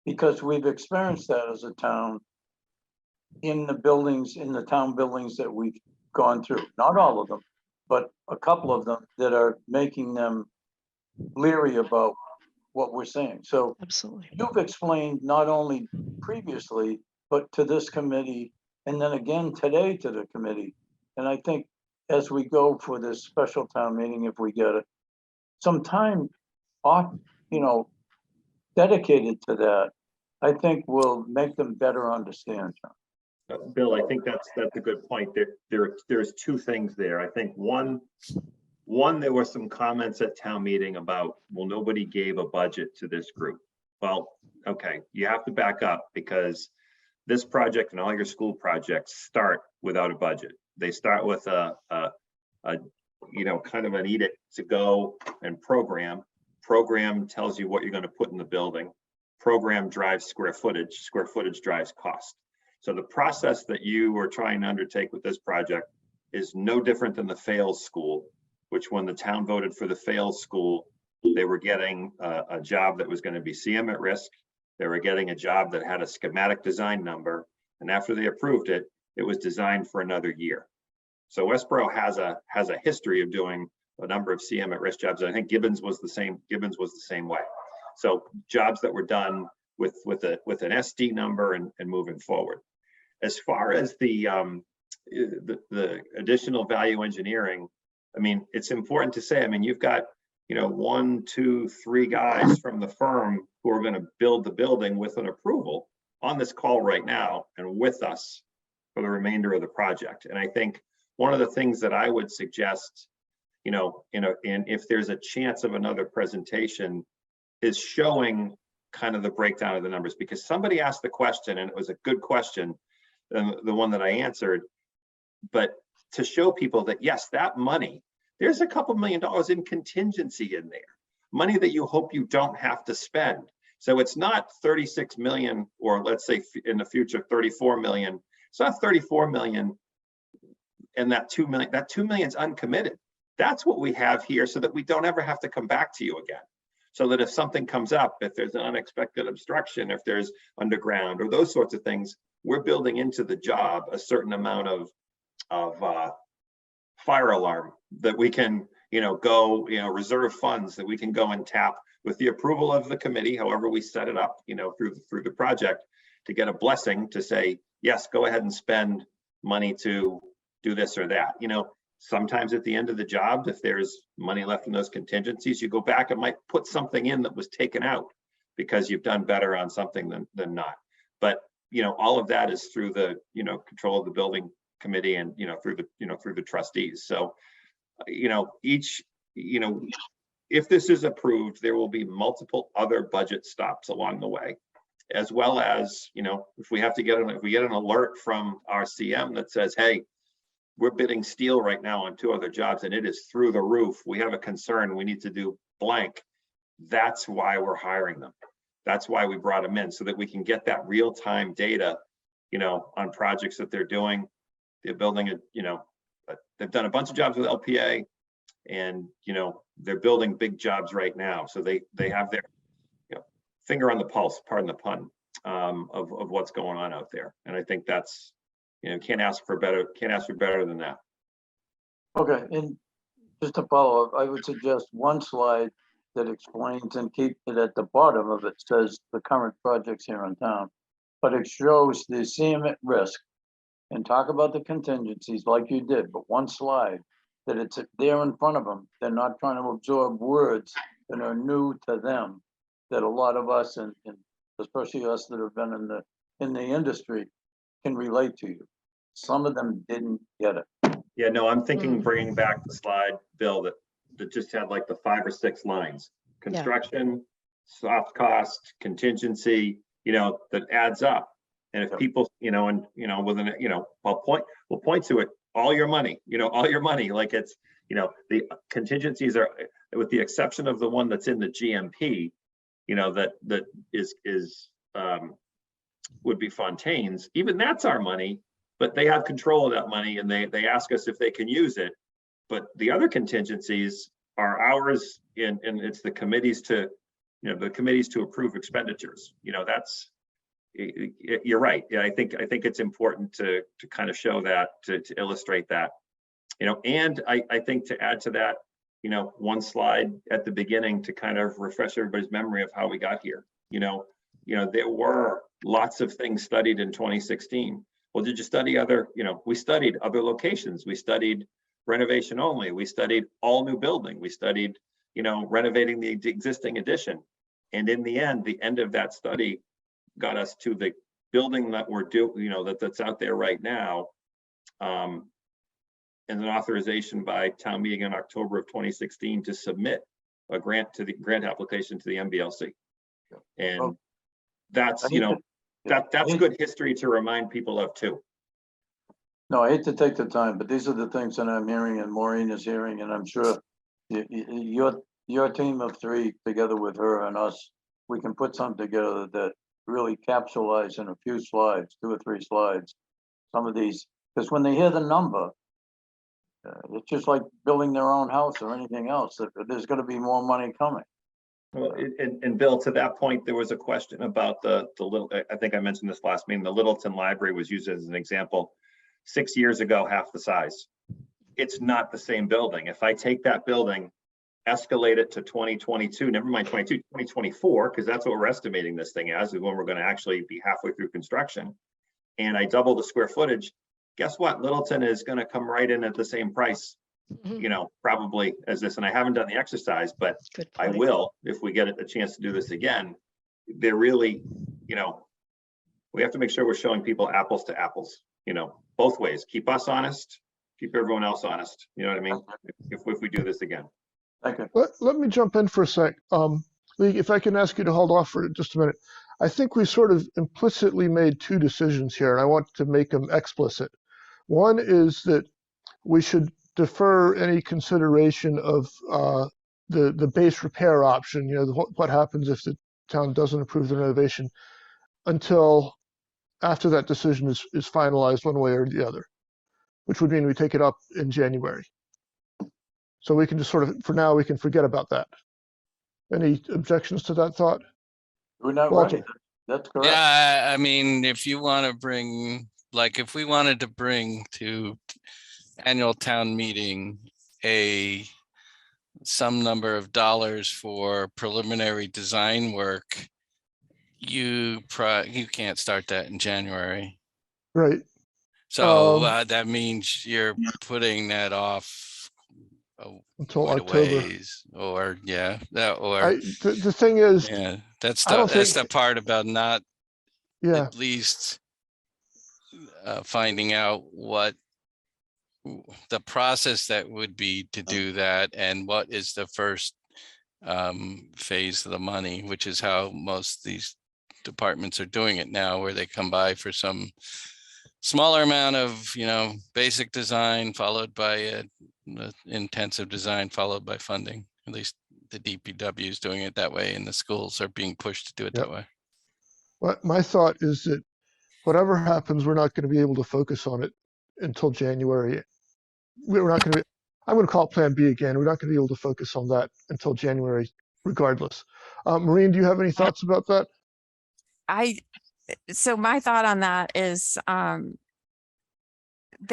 Because we've experienced that as a town in the buildings, in the town buildings that we've gone through. Not all of them, but a couple of them that are making them leery about what we're saying. So Absolutely. you've explained not only previously, but to this committee, and then again today to the committee. And I think as we go for this special town meeting, if we get it, some time off, dedicated to that, I think will make them better understand. Bill, I think that's a good point. There's 2 things there. I think one, there were some comments at town meeting about, well, nobody gave a budget to this group. Well, okay, you have to back up because this project and all your school projects start without a budget. They start with a kind of an edict to go and program. Program tells you what you're going to put in the building. program drives square footage drives cost. So the process that you are trying to undertake with this project is no different than the Fales School, which when the town voted for the Fales School, they were getting a job that was going to be CM at risk. They were getting a job that had a schematic design number. And after they approved it, it was designed for another year. So Westborough has a history of doing a number of CM at risk jobs. I think Gibbons was the same way. So jobs that were done with an SD number and moving forward. As far as the additional value engineering, I mean, it's important to say, I mean, you've got, 1, 2, 3 guys from the firm who are going to build the building with an approval on this call right now and with us for the remainder of the project. And I think one of the things that I would suggest, and if there's a chance of another presentation, is showing kind of the breakdown of the numbers, because somebody asked the question and it was a good question, the one that I answered, but to show people that yes, that money, there's a couple $1 million in contingency in there, money that you hope you don't have to spend. So it's not 36 million, or let's say in the future 34 million. It's not 34 million and that 2 million, that 2 million is uncommitted. That's what we have here so that we don't ever have to come back to you again. So that if something comes up, if there's an unexpected obstruction, if there's underground or those sorts of things, we're building into the job a certain amount of fire alarm that we can, go, reserve funds that we can go and tap with the approval of the committee, however we set it up, through the project, to get a blessing to say, yes, go ahead and spend money to do this or that. Sometimes at the end of the job, if there's money left in those contingencies, you go back and might put something in that was taken out because you've done better on something than not. But all of that is through the control of the building committee and through the trustees. So if this is approved, there will be multiple other budget stops along the way, as well as if we get an alert from our CM that says, hey, we're bidding steel right now on 2 other jobs and it is through the roof. We have a concern. We need to do blank. That's why we're hiring them. That's why we brought them in, so that we can get that real-time data, on projects that they're doing. They're building they've done a bunch of jobs with LPA, and they're building big jobs right now. So they have their finger on the pulse, pardon the pun, of what's going on out there. And I think that's can't ask for better than that. Okay, and just to follow up, I would suggest one slide that explains, and keep it at the bottom of it, says the current projects here in town, but it shows the CM at risk, and talk about the contingencies like you did, but one slide that it's there in front of them. They're not trying to absorb words that are new to them, that a lot of us, and especially us that have been in the industry, can relate to you. Some of them didn't get it. Yeah, no, I'm thinking bringing back the slide, Bill, that just had like the 5 or 6 lines. Construction, soft cost, contingency, that adds up. And if people, within, we'll point to it, all your money, like it's, the contingencies are, with the exception of the one that's in the GMP, that is would be Fontaine's. Even that's our money, but they have control of that money and they ask us if they can use it. But the other contingencies are ours, and it's the committees to, approve expenditures. That's, you're right. Yeah, I think it's important to kind of show that, to illustrate that, and I think to add to that, one slide at the beginning to kind of refresh everybody's memory of how we got here. There were lots of things studied in 2016. Well, did you study other, we studied other locations. We studied renovation only. We studied all new building. We studied, renovating the existing addition. And in the end of that study got us to the building that we're doing, that's out there right now. And an authorization by town meeting in October of 2016 to submit a grant application to the MBLC. And that's, that's good history to remind people of too. No, I hate to take the time, but these are the things that I'm hearing and Maureen is hearing, and I'm sure your team of 3 together with her and us we can put something together that really capsulize in a few slides, 2 or 3 slides, some of these, because when they hear the number, it's just like building their own house or anything else, that there's gonna be more money coming. Well, and Bill, to that point, there was a question about the little, I think I mentioned this last meeting, the Littleton Library was used as an example. 6 years ago, half the size. It's not the same building. If I take that building, escalate it to 2022, never mind 2024, because that's what we're estimating this thing as, is when we're going to actually be halfway through construction, and I double the square footage, guess what? Littleton is going to come right in at the same price, you know, probably as this. And I haven't done the exercise, but I will if we get a chance to do this again. They're really, you know, we have to make sure we're showing people apples to apples, you know, both ways. Keep us honest, keep everyone else honest. You know what I mean? If we do this again. Thank you. Let me jump in for a sec. Lee, if I can ask you to hold off for just a minute. I think we sort of implicitly made 2 decisions here, and I want to make them explicit. One is that we should defer any consideration of the base repair option, you know, what happens if the town doesn't approve the renovation, until after that decision is finalized one way or the other, which would mean we take it up in January. So we can just sort of, for now, we can forget about that. Any objections to that thought? We're not Walter. ready. That's correct. Yeah, I mean, if you want to bring, like, if we wanted to bring to annual town meeting some number of dollars for preliminary design work, you can't start that in January. Right. So that means you're putting that off until October. Or the thing is, yeah, that's the part about not at least finding out what the process that would be to do that, and what is the first phase of the money, which is how most of these departments are doing it now, where they come by for some smaller amount of, you know, basic design, followed by intensive design, followed by funding. At least the DPW is doing it that way, and the schools are being pushed to do it that way. But my thought is that whatever happens, we're not going to be able to focus on it until January. We're not going to be, I'm going to call it Plan B again. We're not going to be able to focus on that until January, regardless. Maureen, do you have any thoughts about that? So my thought on that is that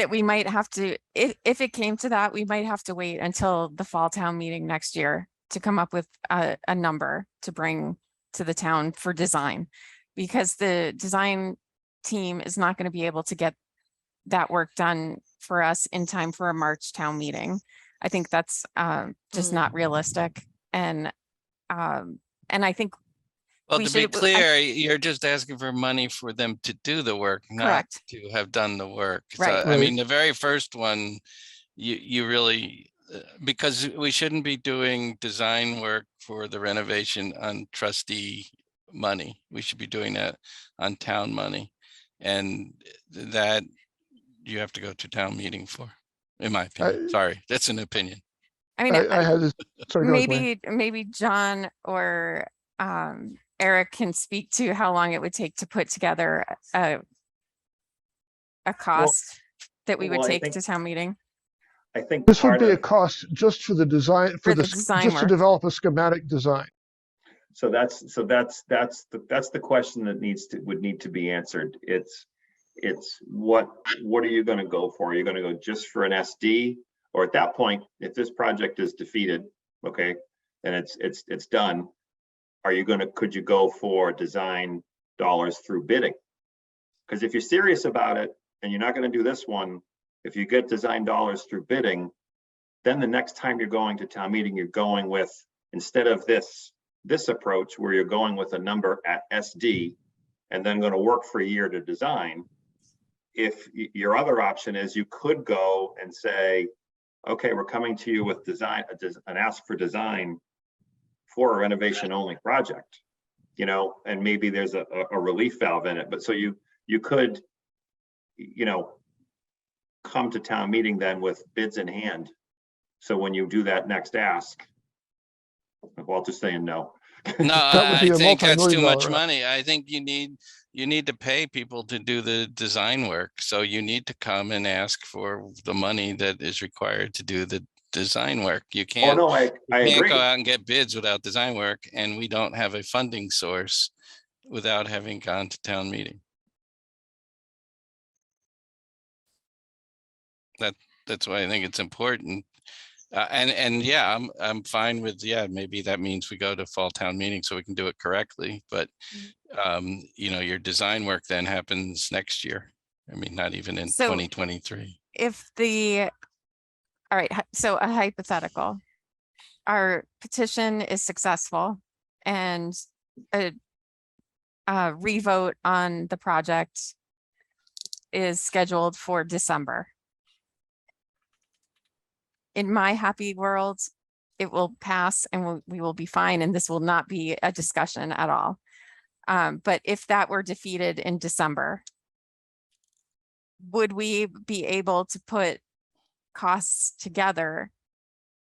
we might have to, if it came to that, we might have to wait until the fall town meeting next year to come up with a number to bring to the town for design, because the design team is not going to be able to get that work done for us in time for a March town meeting. I think that's just not realistic. And I think, well, to be clear, you're just asking for money for them to do the work, not to have done the work. Right. So, I mean, the very first one, you really, because we shouldn't be doing design work for the renovation on trustee money. We should be doing that on town money. And that you have to go to town meeting for, in my opinion. Sorry, that's an opinion. I mean, I had this, sorry, maybe John or Eric can speak to how long it would take to put together a cost that we would take to town meeting. I think this would be a cost just for the design, for the design just work, to develop a schematic design. So that's the question that would need to be answered. It's what are you going to go for? Are you going to go just for an SD, or at that point, if this project is defeated, okay, then it's done. Are you could you go for design dollars through bidding? Because if you're serious about it and you're not going to do this one, if you get design dollars through bidding, then the next time you're going to town meeting, you're going with, instead of this approach where you're going with a number at SD and then going to work for a year to design. If your other option is, you could go and say, okay, we're coming to you with design, an ask for design for a renovation only project, you know, and maybe there's a relief valve in it. But so you could, you know, come to town meeting then with bids in hand. So when you do that next ask, Walter's saying no. No, That would I be a think that's too multi-million-dollar much ask. money. I think you need to pay people to do the design work. So you need to come and ask for the money that is required to do the design work. You Oh, can't, no, I you can't agree. go out and get bids without design work, and we don't have a funding source without having gone to town meeting. That's why I think it's important. And yeah, I'm fine with, yeah, maybe that means we go to fall town meeting so we can do it correctly, but you know, your design work then happens next year. I mean, not even in So 2023. if all right, so a hypothetical, our petition is successful and a revote on the project is scheduled for December. In my happy world, it will pass and we will be fine, and this will not be a discussion at all. But if that were defeated in December, would we be able to put costs together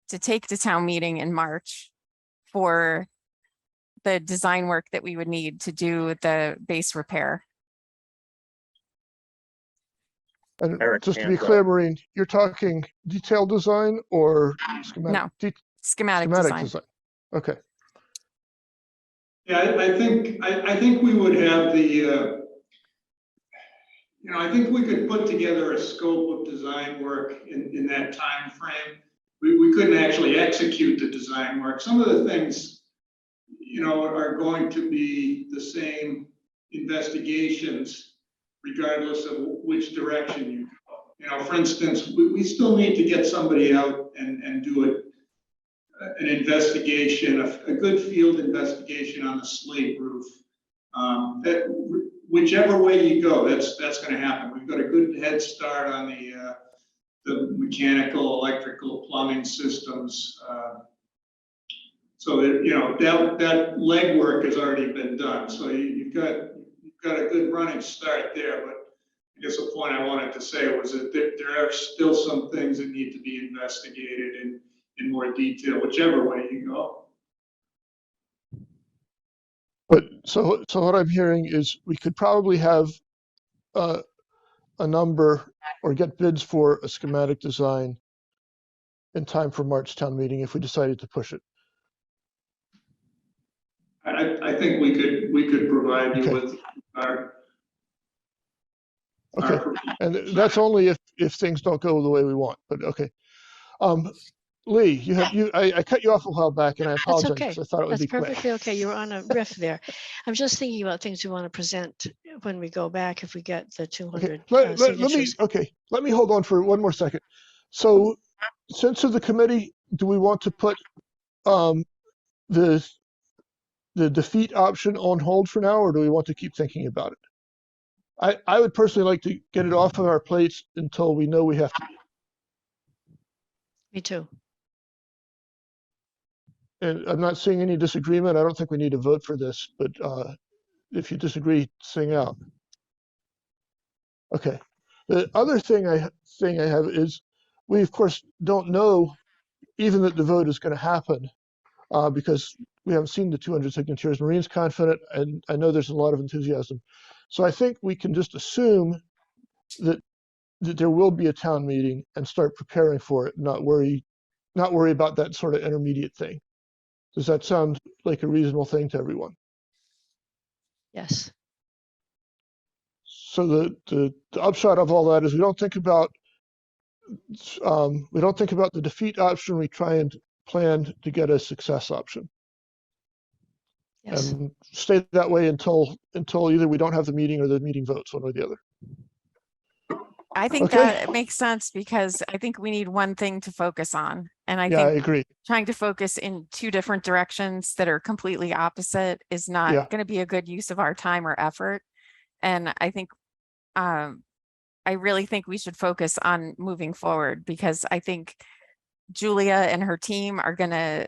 to take to town meeting in March for the design work that we would need to do the base repair? And Eric, just to be hands up. clear, Maureen, you're talking detailed design or schematic? No, schematic Schematic design. design. Okay. Yeah, I think we would have the, I think we could put together a scope of design work in that time frame. We couldn't actually execute the design work. Some of the things, are going to be the same investigations regardless of which direction you go. For instance, we still need to get somebody out and do an investigation, a good field investigation on the slate roof. Whichever way you go, that's going to happen. We've got a good head start on the mechanical, electrical, plumbing systems. So that that legwork has already been done. So you've got a good running start there. But I guess the point I wanted to say was that there are still some things that need to be investigated in more detail, whichever way you go. But so what I'm hearing is we could probably have a number or get bids for a schematic design in time for March town meeting if we decided to push it. I think we could provide you Okay. with our. Okay. And that's only if things don't go the way we want, but okay. Lee, I cut you off a while back and I That's apologize okay. because I thought it would That's be quick. perfectly okay. You were on a riff there. I'm just thinking about things we want to present when we go back, if we get the 200 signatures. Let me hold on for one more second. So since of the committee, do we want to put the defeat option on hold for now, or do we want to keep thinking about it? I would personally like to get it off of our plates until we know we have to. Me too. And I'm not seeing any disagreement. I don't think we need to vote for this, but if you disagree, sing out. Okay. The other thing I have is we of course don't know even that the vote is going to happen because we haven't seen the 200 signatures. Maureen's confident, and I know there's a lot of enthusiasm. So I think we can just assume that there will be a town meeting and start preparing for it, not worry about that sort of intermediate thing. Does that sound like a reasonable thing to everyone? Yes. So the upshot of all that is we don't think about the defeat option. We try and plan to get a success option. Yes. And stay that way until either we don't have the meeting or the meeting votes, one or the other. I think Okay. that makes sense because I think we need one thing to focus on. And I Yeah, I think agree. trying to focus in two different directions that are completely opposite is not Yeah. going to be a good use of our time or effort. And I think, I really think we should focus on moving forward because I think Julia and her team are going to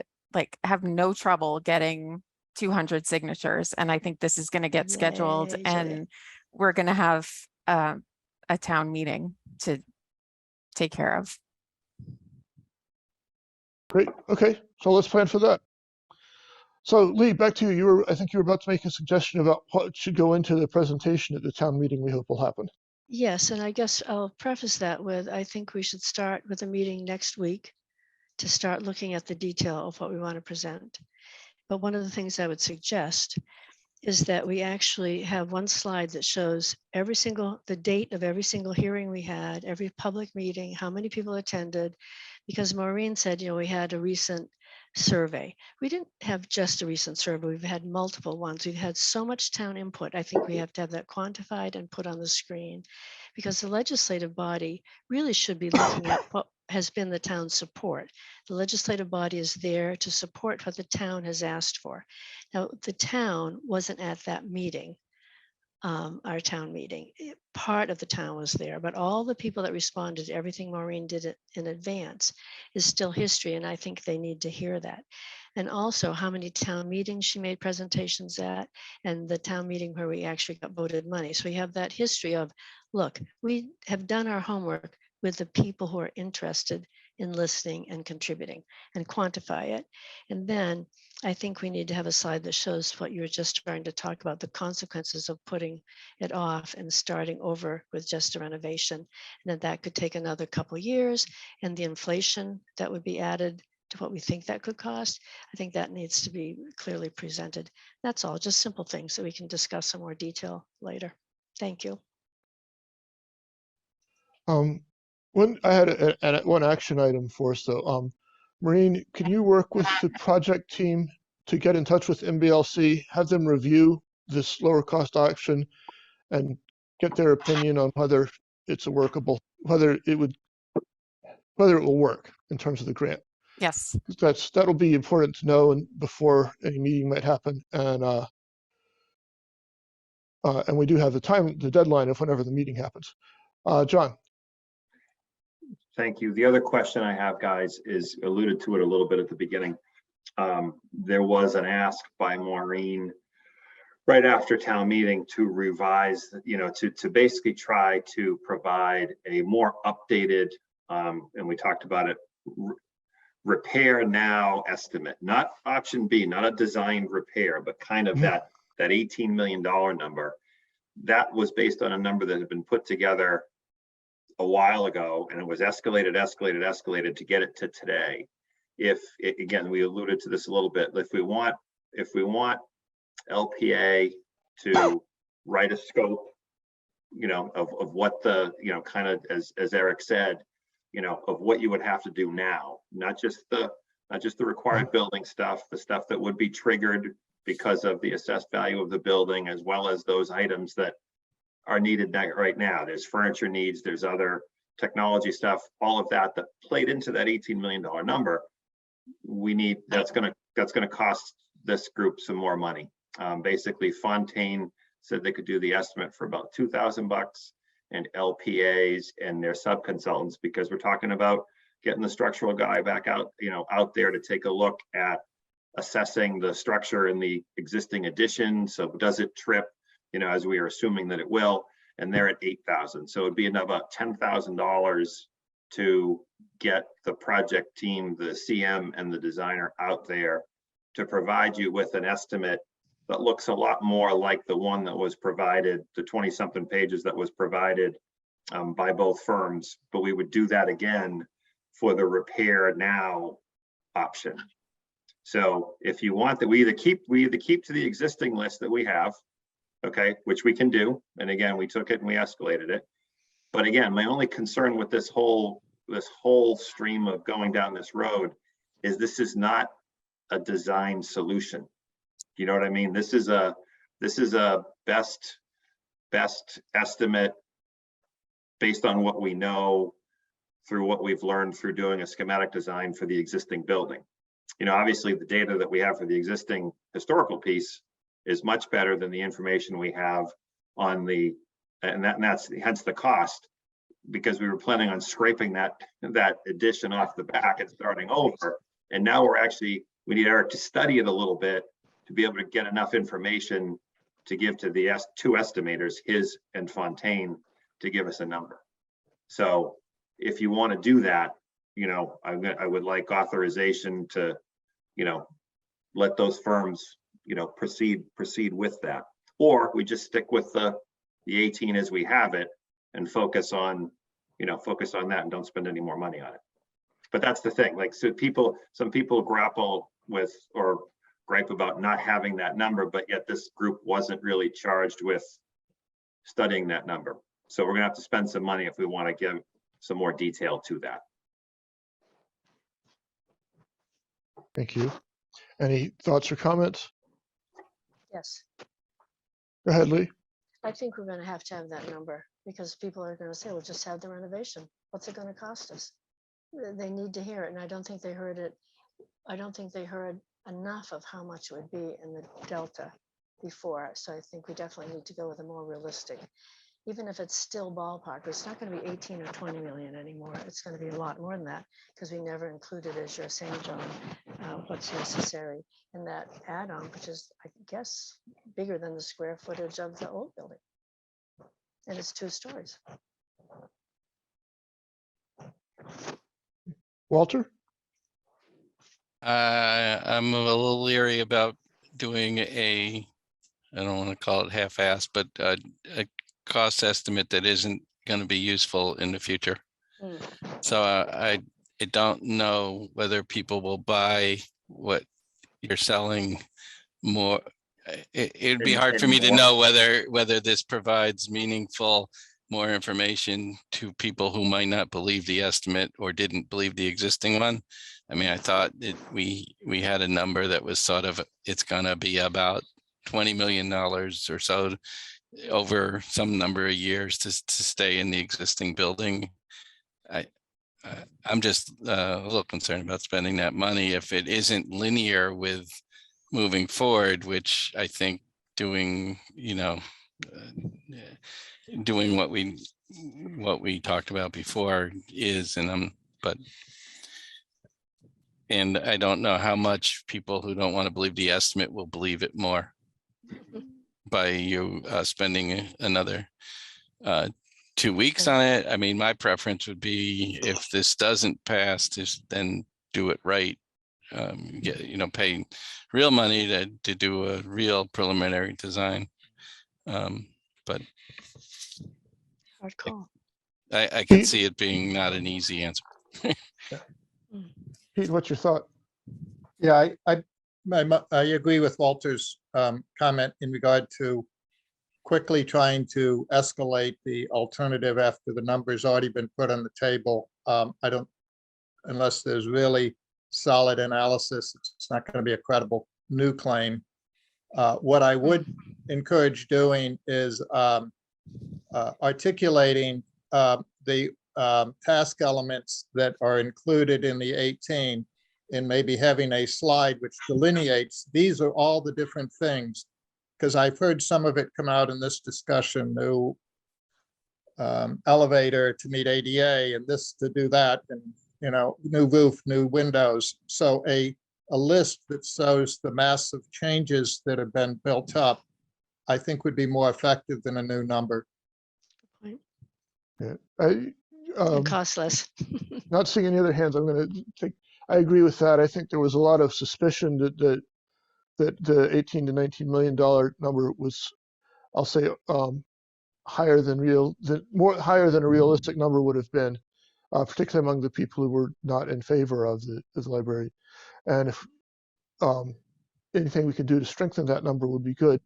have no trouble getting 200 signatures. And I think this is going to get scheduled Yay, Julia. and we're going to have a town meeting to take care of. Great. Okay. So let's plan for that. So Lee, back to you. I think you were about to make a suggestion about what should go into the presentation at the town meeting we hope will happen. Yes, and I guess I'll preface that with, I think we should start with a meeting next week to start looking at the detail of what we want to present. But one of the things I would suggest is that we actually have one slide that shows the date of every single hearing we had, every public meeting, how many people attended, because Maureen said, we had a recent survey. We didn't have just a recent survey, we've had multiple ones. We've had so much town input. I think we have to have that quantified and put on the screen, because the legislative body really should be looking at what has been the town's support. The legislative body is there to support what the town has asked for. Now, the town wasn't at that meeting, our town meeting. Part of the town was there, but all the people that responded to everything Maureen did in advance is still history, and I think they need to hear that. And also how many town meetings she made presentations at, and the town meeting where we actually got voted money. So we have that history of, look, we have done our homework with the people who are interested in listening and contributing, and quantify it. And then I think we need to have a slide that shows what you were just trying to talk about, the consequences of putting it off and starting over with just a renovation. And that could take another couple of years, and the inflation that would be added to what we think that could cost. I think that needs to be clearly presented. That's all, just simple things that we can discuss in more detail later. Thank you. When I had one action item for us though, Maureen, can you work with the project team to get in touch with MBLC, have them review this lower cost option and get their opinion on whether it's whether it will work in terms of the grant? Yes. That'll be important to know and before any meeting might happen. And we do have the deadline of whenever the meeting happens. John. Thank you. The other question I have, guys, is alluded to it a little bit at the beginning. There was an ask by Maureen right after town meeting to revise, to basically try to provide a more updated, and we talked about it, repair now estimate, not option B, not a designed repair, but kind of that $18 million number. That was based on a number that had been put together a while ago, and it was escalated to get it to today. Again, we alluded to this a little bit, if we want LPA to write a scope, of what the, kind of as Eric said, of what you would have to do now, not just the required building stuff, the stuff that would be triggered because of the assessed value of the building, as well as those items that are needed right now. There's furniture needs, there's other technology stuff, all of that played into that $18 million number. That's gonna cost this group some more money. Basically, Fontaine said they could do the estimate for about $2,000, and LPAs and their sub-consultants, because we're talking about getting the structural guy back out, out there to take a look at assessing the structure in the existing addition. So does it trip, as we are assuming that it will, and they're at $8,000. So it'd be about $10,000 to get the project team, the CM and the designer out there to provide you with an estimate that looks a lot more like the one that was provided, the 20-something pages that was provided by both firms. But we would do that again for the repair now option. So if you want that, we either keep to the existing list that we have, okay, which we can do. And again, we took it and we escalated it. But again, my only concern with this whole stream of going down this road is this is not a design solution. You know what I mean? This is a best estimate based on what we know through what we've learned through doing a schematic design for the existing building. Obviously the data that we have for the existing historical piece is much better than the information we have on that's hence the cost, because we were planning on scraping that addition off the back and starting over. And now we need Eric to study it a little bit to be able to get enough information to give to the two estimators, his and Fontaine, to give us a number. So if you want to do that, I would like authorization to, let those firms, proceed with that. Or we just stick with the 18 as we have it and focus on that and don't spend any more money on it. But that's the thing, like, so some people grapple with or gripe about not having that number, but yet this group wasn't really charged with studying that number. So we're gonna have to spend some money if we want to give some more detail to that. Thank you. Any thoughts or comments? Yes, Go ahead, Lee. I think we're gonna have that number because people are gonna say, we'll just have the renovation. What's it gonna cost us? They need to hear it, and I don't think they heard it. I don't think they heard enough of how much it would be in the Delta before. So I think we definitely need to go with a more realistic, even if it's still ballpark, it's not gonna be 18 or 20 million anymore. It's gonna be a lot more than that because we never included, as you're saying, John, what's necessary in that add-on, which is, I guess, bigger than the square footage of the old building. And it's 2 stories. Walter? I'm a little leery about doing I don't want to call it half-assed, but a cost estimate that isn't going to be useful in the future. So I don't know whether people will buy what you're selling more. It'd be hard for me to know whether this provides meaningful more information to people who might not believe the estimate or didn't believe the existing one. I mean, I thought we had a number that was sort of, it's gonna be about $20 million or so over some number of years to stay in the existing building. I'm just a little concerned about spending that money if it isn't linear with moving forward, which I think doing, doing what we talked about before is, and I don't know how much people who don't want to believe the estimate will believe it more by you spending another 2 weeks on it. I mean, my preference would be if this doesn't pass, then do it right. Pay real money to do a real preliminary design. But Hard call. I can see it being not an easy answer. Pete, what's your thought? Yeah, I agree with Walter's comment in regard to quickly trying to escalate the alternative after the number's already been put on the table. Unless there's really solid analysis, it's not going to be a credible new claim. What I would encourage doing is articulating the task elements that are included in the 18 and maybe having a slide which delineates, these are all the different things. Because I've heard some of it come out in this discussion, new elevator to meet ADA and this to do that, and new roof, new windows. So a list that shows the massive changes that have been built up, I think would be more effective than a new number. Yeah. And cost less. Not seeing any other hands, I'm going to take. I agree with that. I think there was a lot of suspicion that the 18 to 19 million dollar number was, I'll say, higher than higher than a realistic number would have been, particularly among the people who were not in favor of the library. And if anything we could do to strengthen that number would be good.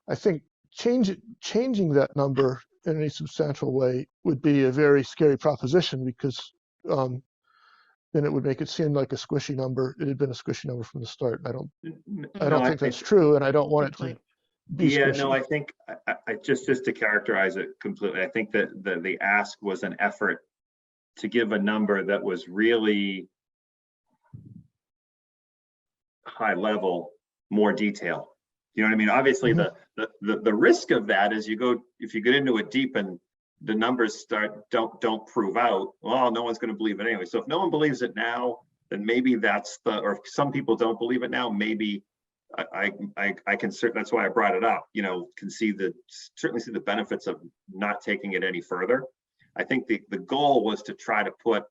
I think changing that number in any substantial way would be a very scary proposition because then it would make it seem like a squishy number. It had been a squishy number from the start. I don't think that's true, and I don't want it to be squishy. No, I think I just to characterize it completely, I think that the ask was an effort to give a number that was really high level, more detail. You know what I mean? Obviously, the risk of that is if you get into it deep and the numbers don't prove out, well, no one's going to believe it anyway. So if no one believes it now, then maybe or if some people don't believe it now, maybe I can certainly, that's why I brought it up, can certainly see the benefits of not taking it any further. I think the goal was to try to put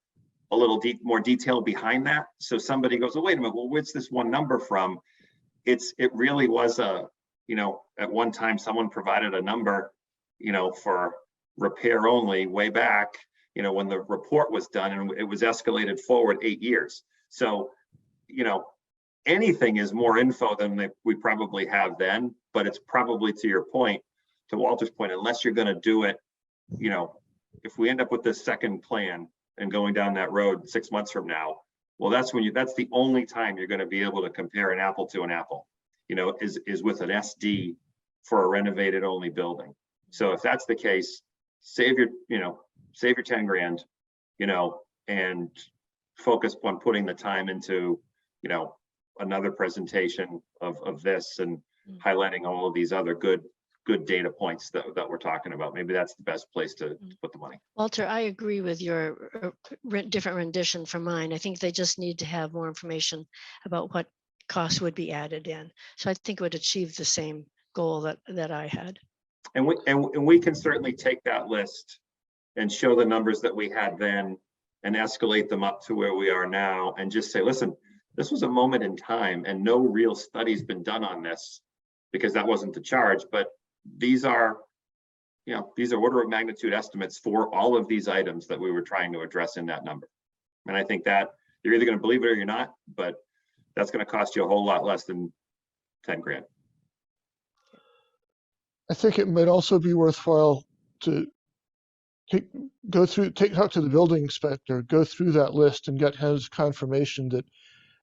a little more detail behind that. So somebody goes, oh, wait a minute, well, where's this one number from? it really was at one time, someone provided a number, for repair only way back, when the report was done, and it was escalated forward 8 years. So, anything is more info than we probably have then, but it's probably, to your point, to Walter's point, unless you're going to do it, if we end up with this second plan and going down that road 6 months from now, well, that's the only time you're going to be able to compare an apple to an apple, is with an SD for a renovated only building. So if that's the case, save your 10 grand, and focus on putting the time into, another presentation of this and highlighting all of these other good data points that we're talking about. Maybe that's the best place to put the money. Walter, I agree with your different rendition from mine. I think they just need to have more information about what costs would be added in. So I think it would achieve the same goal that I had. And we can certainly take that list and show the numbers that we had then and escalate them up to where we are now and just say, listen, this was a moment in time and no real study's been done on this, because that wasn't the charge, but these are order of magnitude estimates for all of these items that we were trying to address in that number. And I think that you're either going to believe it or you're not, but that's going to cost you a whole lot less than 10 grand. I think it might also be worthwhile to talk to the building inspector, go through that list and get his confirmation that,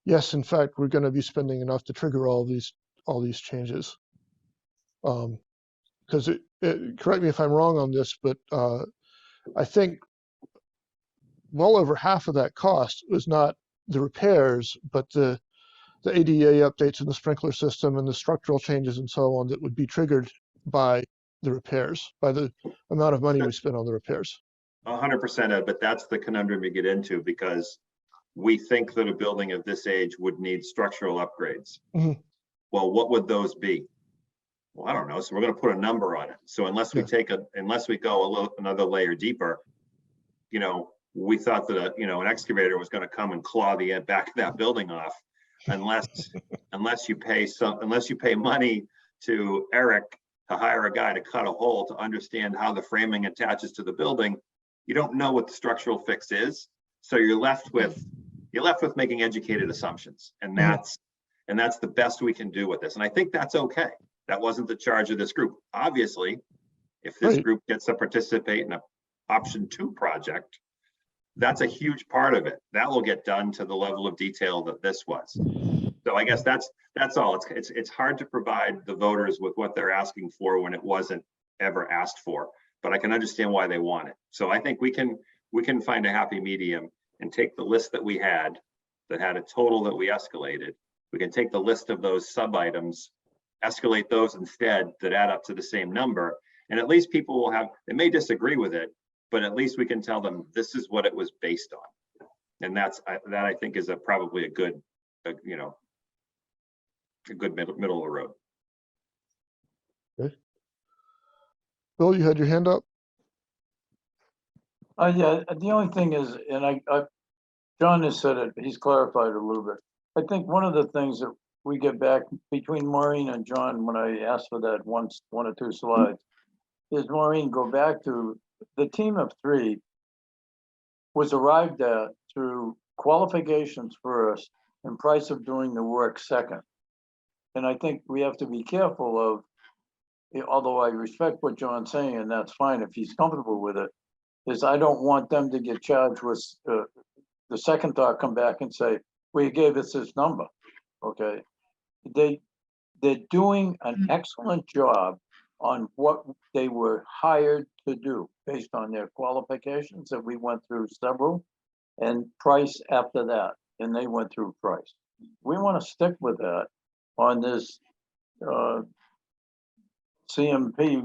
yes, in fact, we're going to be spending enough to trigger all these changes. Because correct me if I'm wrong on this, but I think well over half of that cost was not the repairs, but the ADA updates in the sprinkler system and the structural changes and so on that would be triggered by the repairs, by the amount of money we spent on the repairs. 100%, Ed, but that's the conundrum you get into, because we think that a building of this age would need structural upgrades. Mhm. Well, what would those be? Well, I don't know. So we're going to put a number on it. So unless we go another layer deeper, we thought that an excavator was going to come and claw the back of that building off, unless you pay money to Eric to hire a guy to cut a hole to understand how the framing attaches to the building. You don't know what the structural fix is, so you're left with making educated assumptions, and that's the best we can do with this. And I think that's okay. That wasn't the charge of this group. Obviously, if this group gets to participate in an option 2 project, that's a huge part of it. That will get done to the level of detail that this was. So I guess that's all. It's hard to provide the voters with what they're asking for when it wasn't ever asked for, but I can understand why they want it. So I think we can find a happy medium and take the list that we had that had a total that we escalated. We can take the list of those sub items, escalate those instead that add up to the same number. And at least people will they may disagree with it, but at least we can tell them this is what it was based on. And that I think is probably a good middle of the road. Okay. Bill, you had your hand up? Yeah, the only thing is, and John has said it, he's clarified it a little bit. I think one of the things that we get back between Maureen and John, when I asked for that one or two slides, is Maureen, go back to the team of 3 was arrived at through qualifications first and price of doing the work second. And I think we have to be careful of, although I respect what John's saying, and that's fine if he's comfortable with it, is I don't want them to get charged with the second thought, come back and say, well, you gave us this number. Okay. They're doing an excellent job on what they were hired to do based on their qualifications, that we went through several, and price after that, and they went through price. We want to stick with that on this CMP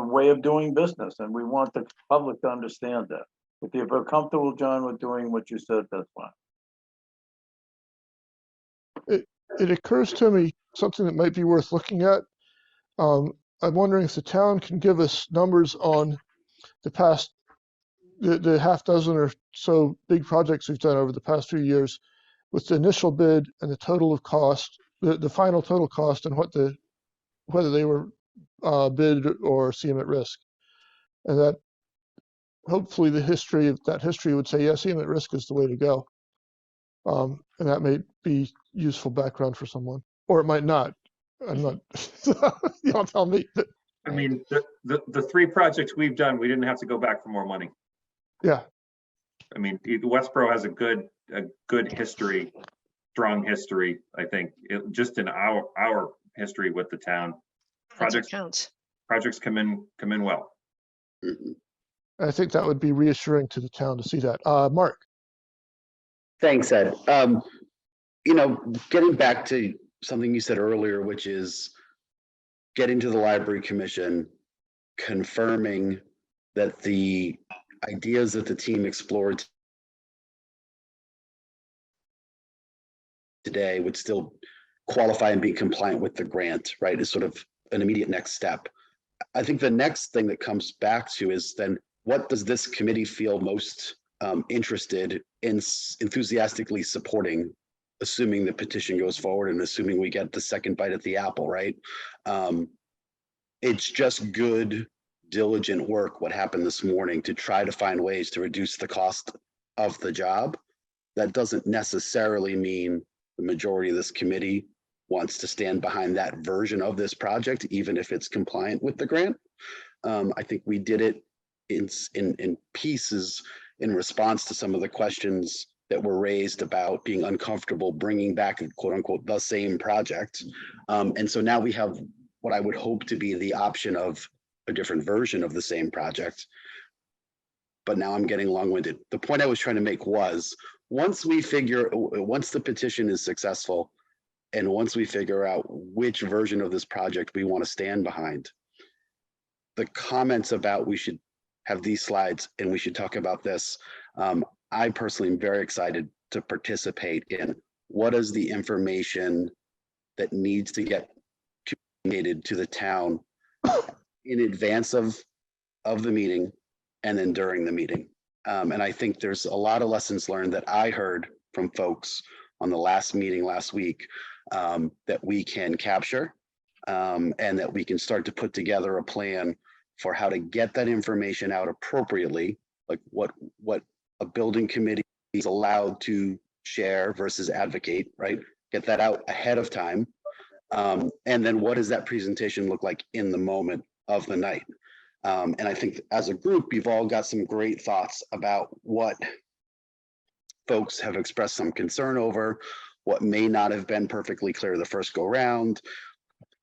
way of doing business, and we want the public to understand that. If you feel comfortable, John, with doing what you said, that's fine. It occurs to me something that might be worth looking at. I'm wondering if the town can give us numbers on the past, the half dozen or so big projects we've done over the past few years, with the initial bid and the total of cost the final total cost and whether they were bid or CM at risk. And that hopefully that history would say, yes, CM at risk is the way to go. And that may be useful background for someone, or it might not. I'm not, you don't tell me. I mean, the three projects we've done, we didn't have to go back for more money. Yeah. I mean, Westborough has a good history, strong history, I think, just in our history with the town. That's what counts. Projects come in well. I think that would be reassuring to the town to see that. Mark. Thanks, Ed. Getting back to something you said earlier, which is getting to the Library Commission, confirming that the ideas that the team explored today would still qualify and be compliant with the grant, right, is sort of an immediate next step. I think the next thing that comes back to is then what does this committee feel most interested in enthusiastically supporting, assuming the petition goes forward and assuming we get the second bite at the apple, right? It's just good, diligent work what happened this morning to try to find ways to reduce the cost of the job. That doesn't necessarily mean the majority of this committee wants to stand behind that version of this project, even if it's compliant with the grant. I think we did it in pieces in response to some of the questions that were raised about being uncomfortable bringing back, quote unquote, the same project. And so now we have what I would hope to be the option of a different version of the same project. But now I'm getting long-winded. The point I was trying to make was, once the petition is successful, and once we figure out which version of this project we want to stand behind, the comments about we should have these slides and we should talk about this, I personally am very excited to participate in what is the information that needs to get communicated to the town in advance of the meeting and then during the meeting. And I think there's a lot of lessons learned that I heard from folks on the last meeting last week that we can capture and that we can start to put together a plan for how to get that information out appropriately, like what a building committee is allowed to share versus advocate, right? Get that out ahead of time. And then what does that presentation look like in the moment of the night? And I think as a group, you've all got some great thoughts about what folks have expressed some concern over, what may not have been perfectly clear the first go round,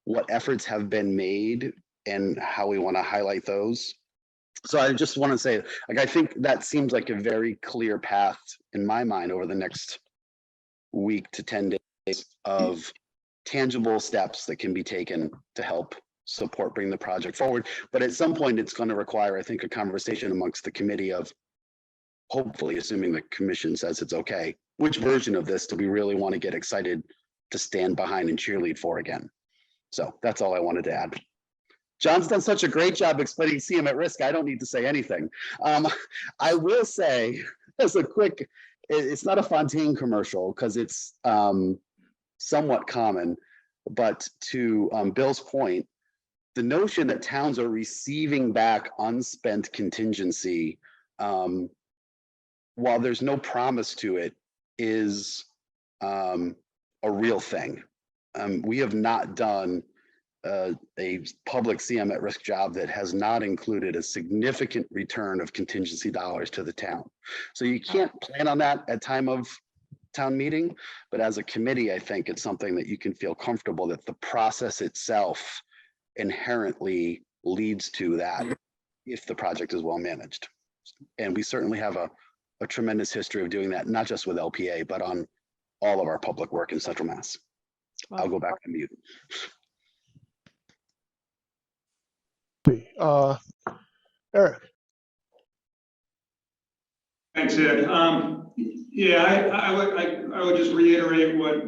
what efforts have been made and how we want to highlight those. So I just want to say, like, I think that seems like a very clear path in my mind over the next week to 10 days of tangible steps that can be taken to help support bring the project forward. But at some point, it's going to require, I think, a conversation amongst the committee of, hopefully, assuming the commission says it's okay, which version of this do we really want to get excited to stand behind and cheerlead for again? So that's all I wanted to add. John's done such a great job explaining CM at risk. I don't need to say anything. I will say, as a quick, it's not a Fontaine commercial because it's somewhat common, but to Bill's point, the notion that towns are receiving back unspent contingency, while there's no promise to it, is a real thing. We have not done a public CM at risk job that has not included a significant return of contingency dollars to the town. So you can't plan on that at time of town meeting, but as a committee, I think it's something that you can feel comfortable that the process itself inherently leads to that if the project is well managed. And we certainly have a tremendous history of doing that, not just with LPA, but on all of our public work in Central Mass. Wow. I'll go back to mute. Eric. Thanks, Ed. Yeah, I would just reiterate what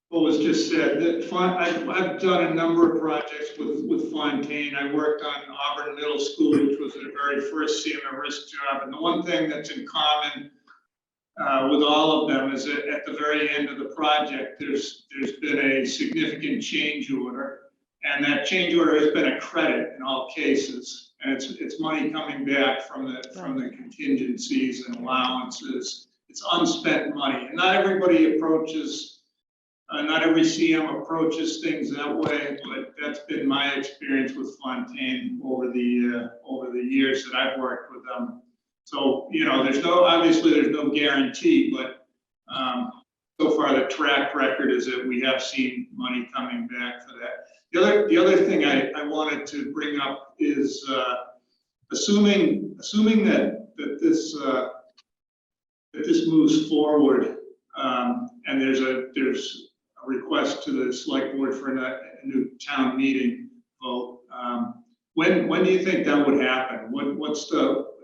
was just said. That I've done a number of projects with Fontaine. I worked on Auburn Middle School, which was the very first CM at risk job. And the one thing that's in common with all of them is that at the very end of the project, there's been a significant change order. And that change order has been a credit in all cases. And it's money coming back from the contingencies and allowances. It's unspent money. And not everybody approaches, not every CM approaches things that way, but that's been my experience with Fontaine over the years that I've worked with them. So, you know, obviously there's no guarantee, but so far the track record is that we have seen money coming back for that. The other thing I wanted to bring up is assuming that this moves forward and there's a request to the select board for a new town meeting vote. When do you think that would happen?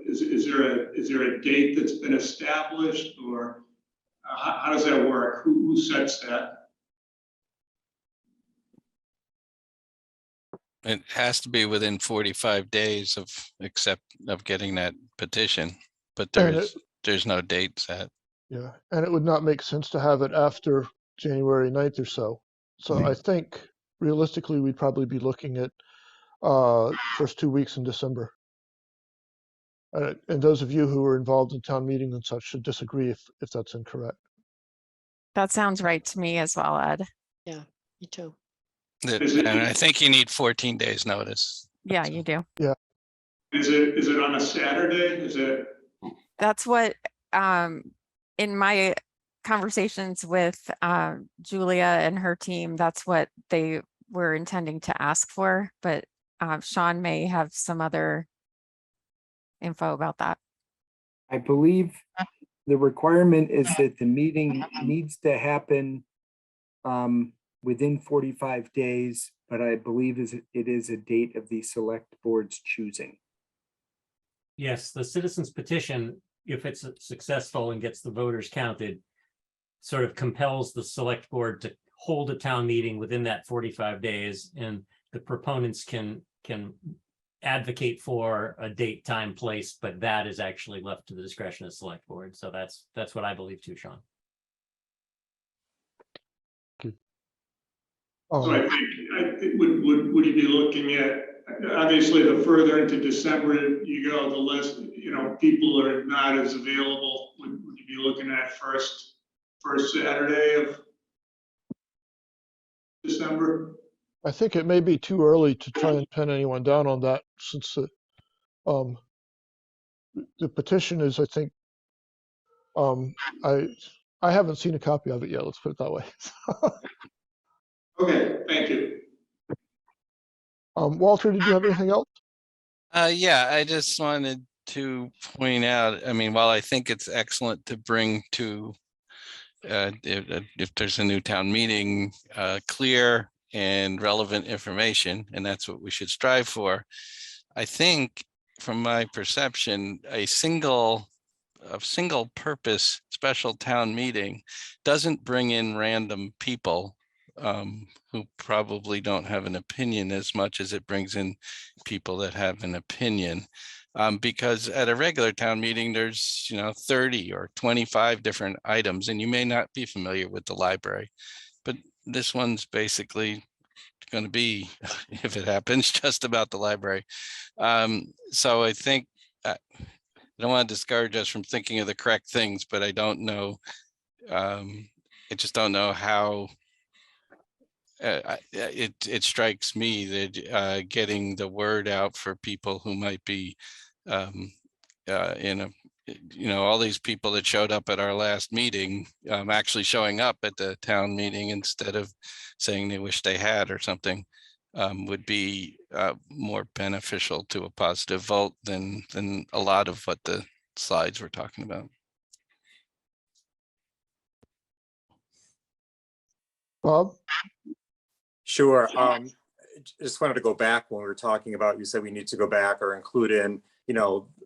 Is there a date that's been established, or how does that work? Who sets that? It has to be within 45 days of getting that petition, but there's no date set. Yeah, and it would not make sense to have it after January 9th or so. So I think realistically, we'd probably be looking at first 2 weeks in December. And those of you who are involved in town meeting and such should disagree if that's incorrect. That sounds right to me as well, Ed. Yeah, me too. And I think you need 14 days notice. Yeah, you do. Yeah. Is it on a Saturday? That's what, in my conversations with Julia and her team, that's what they were intending to ask for, but Sean may have some other info about that. I believe the requirement is that the meeting needs to happen within 45 days, but I believe it is a date of the select board's choosing. Yes, the citizens petition, if it's successful and gets the voters counted, sort of compels the select board to hold a town meeting within that 45 days, and the proponents can advocate for a date, time, place, but that is actually left to the discretion of the select board. So that's what I believe too, Sean. So I think would you be looking at, obviously the further into December you go, the less, people are not as available. Would you be looking at first Saturday of December? I think it may be too early to try and pin anyone down on that, since the petition is, I think, I haven't seen a copy of it yet. Let's put it that way. Okay, thank you. Walter, did you have anything else? Yeah, I just wanted to point out, I mean, while I think it's excellent to bring to, if there's a new town meeting, clear and relevant information, and that's what we should strive for. I think, from my perception, a single purpose special town meeting doesn't bring in random people who probably don't have an opinion as much as it brings in people that have an opinion. Because at a regular town meeting, there's 30 or 25 different items, and you may not be familiar with the library, but this one's basically going to be, if it happens, just about the library. So I think I don't want to discourage us from thinking of the correct things, but I don't know. I just don't know how. It strikes me that getting the word out for people who might be all these people that showed up at our last meeting actually showing up at the town meeting instead of saying they wish they had or something would be more beneficial to a positive vote than a lot of what the slides were talking about. Bob? Sure. Just wanted to go back when we were talking about, you said we need to go back or include in,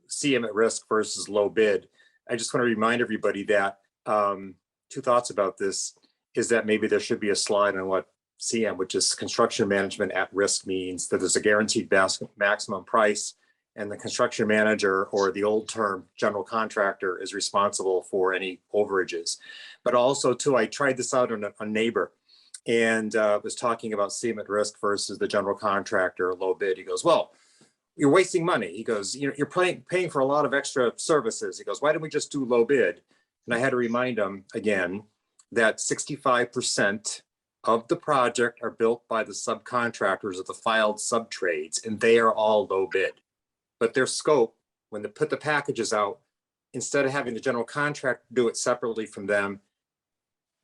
CM at risk versus low bid. I just want to remind everybody that two thoughts about this is that maybe there should be a slide on what CM, which is construction management at risk, means, that there's a guaranteed maximum price, and the construction manager, or the old term general contractor, is responsible for any overages. But also too, I tried this out on a neighbor, and was talking about CM at risk versus the general contractor low bid. He goes, well, you're wasting money. He goes, you're paying for a lot of extra services. He goes, why don't we just do low bid? And I had to remind him again that 65% of the project are built by the subcontractors of the filed subtrades, and they are all low bid. But their scope, when they put the packages out, instead of having the general contractor do it separately from them,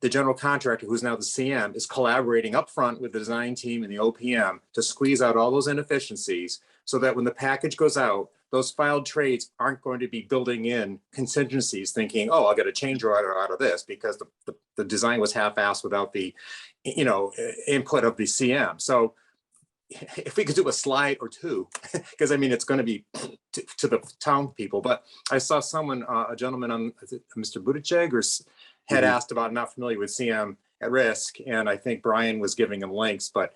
the general contractor, who's now the CM, is collaborating upfront with the design team and the OPM to squeeze out all those inefficiencies, so that when the package goes out, those filed trades aren't going to be building in contingencies thinking, oh, I'll get a change order out of this because the design was half-assed without the, input of the CM. So if we could do a slide or two, because I mean, it's going to be to the town people, but I saw someone, a gentleman on Mr. Buttigieg had asked about, not familiar with CM at risk. And I think Brian was giving him links, but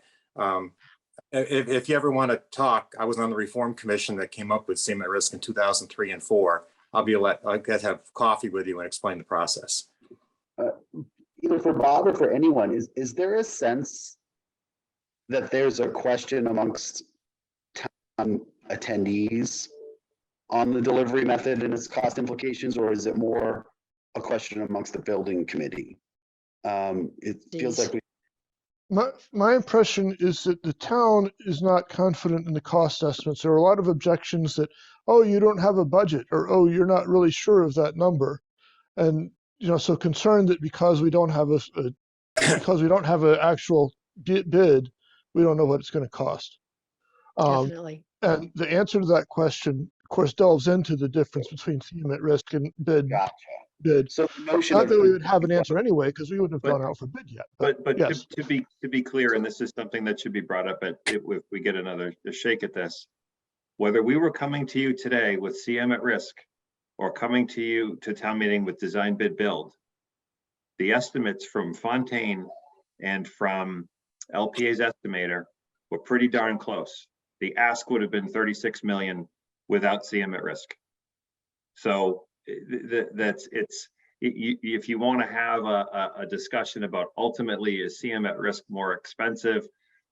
if you ever want to talk, I was on the reform commission that came up with CM at risk in 2003 and 4. I'll get to have coffee with you and explain the process. Either for Bob or for anyone, is there a sense that there's a question amongst town attendees on the delivery method and its cost implications, or is it more a question amongst the building committee? It feels like my impression is that the town is not confident in the cost estimates. There are a lot of objections that, oh, you don't have a budget, or oh, you're not really sure of that number, and so concerned that because we don't have an actual bid, we don't know what it's going to cost. Definitely. And the answer to that question, of course, delves into the difference between CM at risk and bid. Gotcha. Bid. So the notion Not of that we would have an answer anyway, because we wouldn't have gone out for bid yet. But yes. to be clear, and this is something that should be brought up if we get another shake at this, whether we were coming to you today with CM at risk or coming to you to town meeting with design bid build, the estimates from Fontaine and from LPA's estimator were pretty darn close. The ask would have been 36 million without CM at risk. So if you want to have a discussion about ultimately is CM at risk more expensive,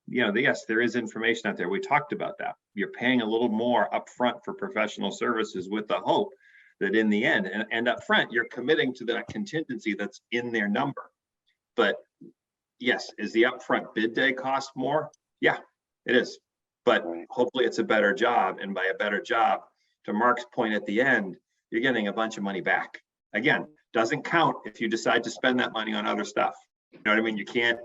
yes, there is information out there. We talked about that. You're paying a little more upfront for professional services with the hope that in the end, and upfront, you're committing to that contingency that's in their number. But yes, is the upfront bid day cost more? Yeah, it is. But hopefully it's a better job. And by a better job, to Mark's point at the end, you're getting a bunch of money back. Again, doesn't count if you decide to spend that money on other stuff. You know what I mean? You can't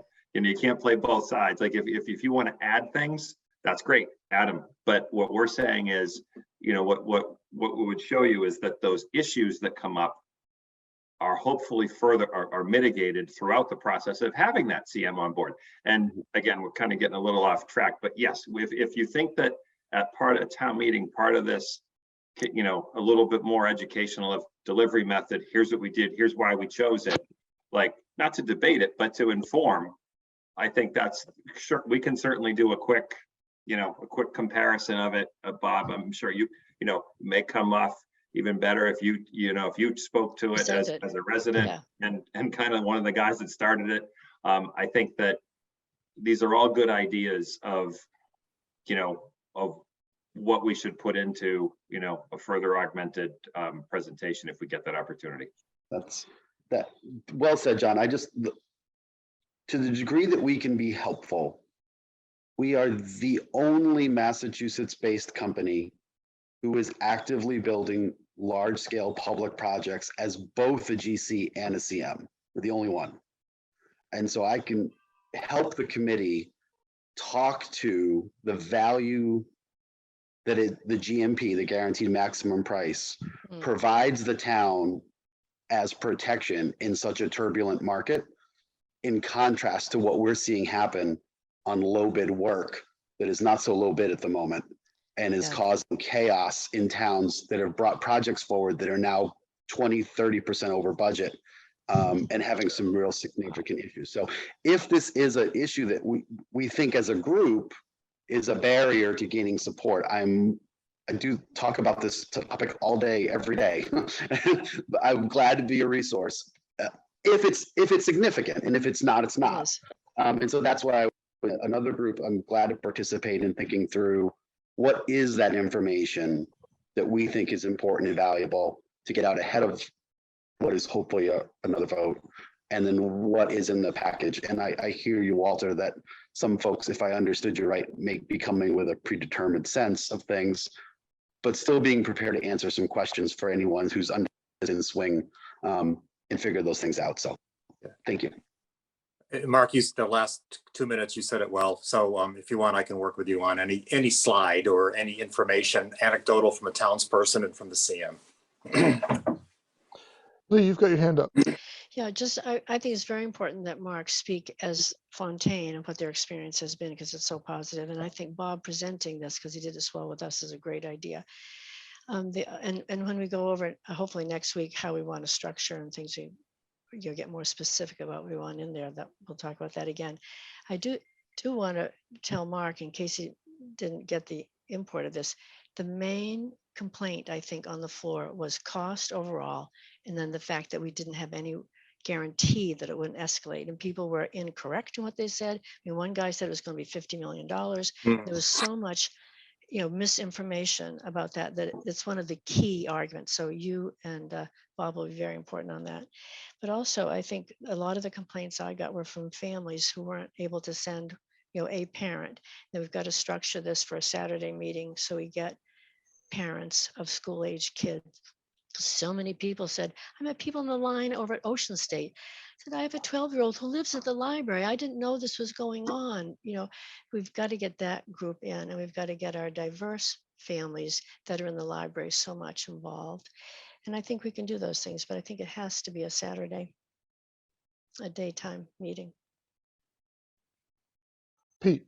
play both sides. Like if you want to add things, that's great, add them. But what we're saying is, what we would show you is that those issues that come up are hopefully are mitigated throughout the process of having that CM on board. And again, we're kind of getting a little off track, but yes, if you think that at part of town meeting, part of this, a little bit more educational of delivery method, here's what we did, here's why we chose it, like not to debate it, but to inform, I think that's sure we can certainly do a quick comparison of it. Bob, I'm sure you may come off even better if you spoke to it as a resident. Yeah. and kind of one of the guys that started it. I think that these are all good ideas of what we should put into a further augmented presentation if we get that opportunity. That's well said, John. To the degree that we can be helpful, we are the only Massachusetts-based company who is actively building large-scale public projects as both a GC and a CM. We're the only one. And so I can help the committee talk to the value that the GMP, the guaranteed maximum price, provides the town as protection in such a turbulent market, in contrast to what we're seeing happen on low bid work that is not so low bid at the moment and is causing chaos in towns that have brought projects forward that are now 20-30% over budget, and having some real significant issues. So if this is an issue that we think as a group is a barrier to gaining support, I'm I do talk about this topic all day, every day. I'm glad to be a resource. If it's significant, and if it's not, it's not. Yes. And so that's why another group, I'm glad to participate in thinking through what is that information that we think is important and valuable to get out ahead of what is hopefully another vote, and then what is in the package. And I hear you, Walter, that some folks, if I understood you right, may be coming with a predetermined sense of things, but still being prepared to answer some questions for anyone who's in the swing and figure those things out. So thank you. Mark, the last 2 minutes, you said it well. So if you want, I can work with you on any slide or any information, anecdotal from a townsperson and from the CM. Lee, you've got your hand up. Yeah, I think it's very important that Mark speak as Fontaine and what their experience has been, because it's so positive. And I think Bob presenting this, because he did this well with us, is a great idea. And when we go over it, hopefully next week, how we want to structure and things, you'll get more specific about what we want in there. That we'll talk about that again. I do want to tell Mark, in case he didn't get the import of this, the main complaint I think on the floor was cost overall, and then the fact that we didn't have any guarantee that it wouldn't escalate, and people were incorrect in what they said. I mean, one guy said it was going to be $50 million. There was so much misinformation about that it's one of the key arguments. So you and Bob will be very important on that. But also, I think a lot of the complaints I got were from families who weren't able to send a parent. Now we've got to structure this for a Saturday meeting so we get parents of school-age kids. So many people said, I met people in the line over at Ocean State. Said, I have a 12-year-old who lives at the library. I didn't know this was going on. We've got to get that group in, and we've got to get our diverse families that are in the library so much involved. And I think we can do those things, but I think it has to be a Saturday, a daytime meeting. Pete.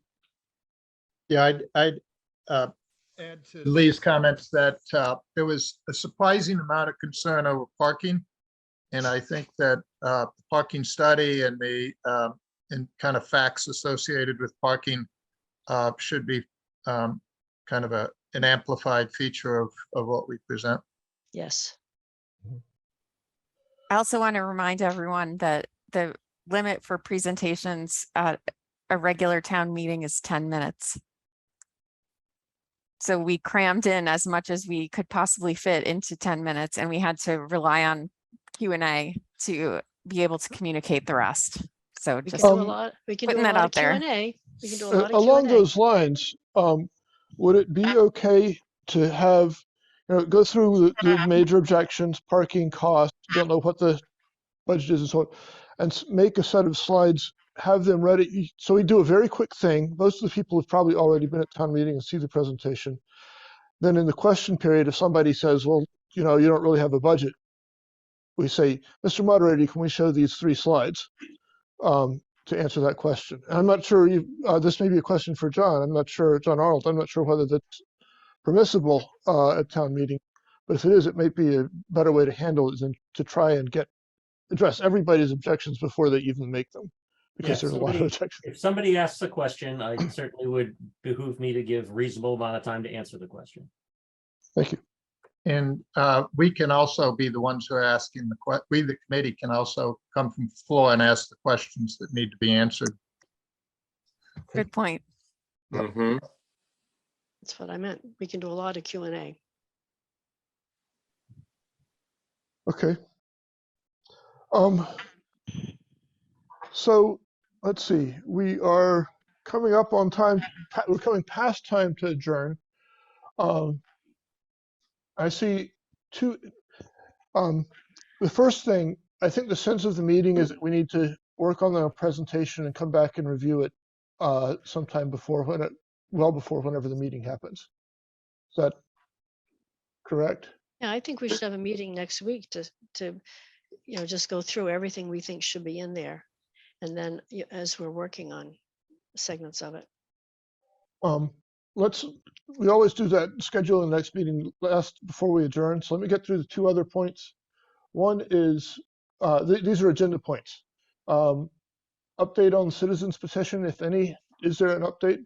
Yeah, I'd add to Lee's comments that there was a surprising amount of concern over parking. And I think that the parking study and the and kind of facts associated with parking should be kind of an amplified feature of what we present. Yes. I also want to remind everyone that the limit for presentations at a regular town meeting is 10 minutes. So we crammed in as much as we could possibly fit into 10 minutes, and we had to rely on Q&A to be able to communicate the rest. So We just can do a lot. We can do a putting that lot out of there. Q&A. We can do a lot of Along Q&A. those lines, would it be okay to have, go through the major objections, parking costs, don't know what the budget is and so on, and make a set of slides, have them ready. So we do a very quick thing. Most of the people have probably already been at town meeting and see the presentation. Then in the question period, if somebody says, well, you don't really have a budget, we say, Mr. Moderator, can we show these 3 slides to answer that question? And I'm not sure, this may be a question for John. I'm not sure, John Arnold, I'm not sure whether that's permissible at town meeting, but if it is, it might be a better way to handle it than to try and address everybody's objections before they even make them, because there's a lot of objections. If somebody asks a question, I certainly would behoove me to give reasonable amount of time to answer the question. Thank you. And we can also be the ones who are asking we, the committee, can also come from the floor and ask the questions that need to be answered. Good point. Mm-hmm. That's what I meant. We can do a lot of Q&A. Okay. So let's see, we are coming up on time. We're coming past time to adjourn. I see two. The first thing, I think the sense of the meeting is that we need to work on the presentation and come back and review it sometime before well before whenever the meeting happens. Is that correct? Yeah, I think we should have a meeting next week to just go through everything we think should be in there. And then as we're working on segments of it. We always do that, schedule the next meeting before we adjourn. So let me get through the 2 other points. One is, these are agenda points. Update on citizens petition, if any. Is there an update?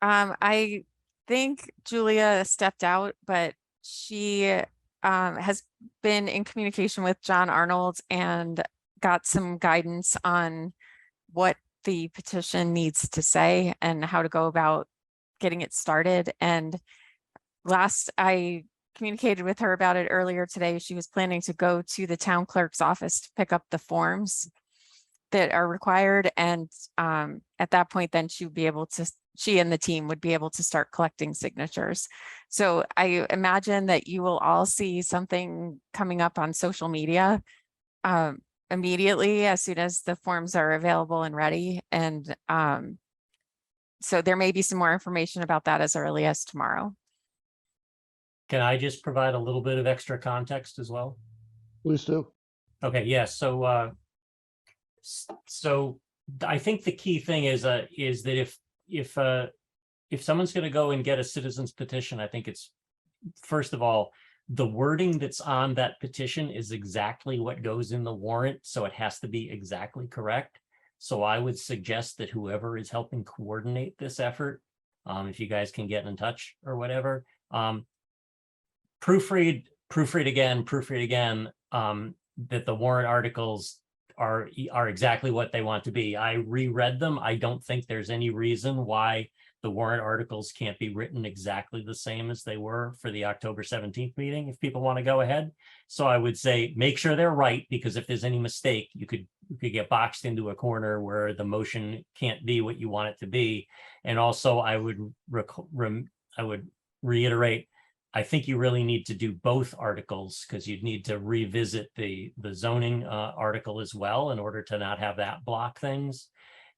I think Julia stepped out, but she has been in communication with John Arnold and got some guidance on what the petition needs to say and how to go about getting it started. And last I communicated with her about it earlier today, she was planning to go to the town clerk's office to pick up the forms that are required. And at that point, then she would be able to, she and the team would be able to start collecting signatures. So I imagine that you will all see something coming up on social media immediately as soon as the forms are available and ready. And so there may be some more information about that as early as tomorrow. Can I just provide a little bit of extra context as well? Please do. Okay, yes. So I think the key thing is that if someone's going to go and get a citizen's petition, I think it's, first of all, the wording that's on that petition is exactly what goes in the warrant, so it has to be exactly correct. So I would suggest that whoever is helping coordinate this effort, if you guys can get in touch or whatever, proofread again, that the warrant articles are exactly what they want to be. I reread them. I don't think there's any reason why the warrant articles can't be written exactly the same as they were for the October 17th meeting, if people want to go ahead. So I would say, make sure they're right, because if there's any mistake, you could get boxed into a corner where the motion can't be what you want it to be. And also I would reiterate, I think you really need to do both articles, because you'd need to revisit the zoning article as well in order to not have that block things.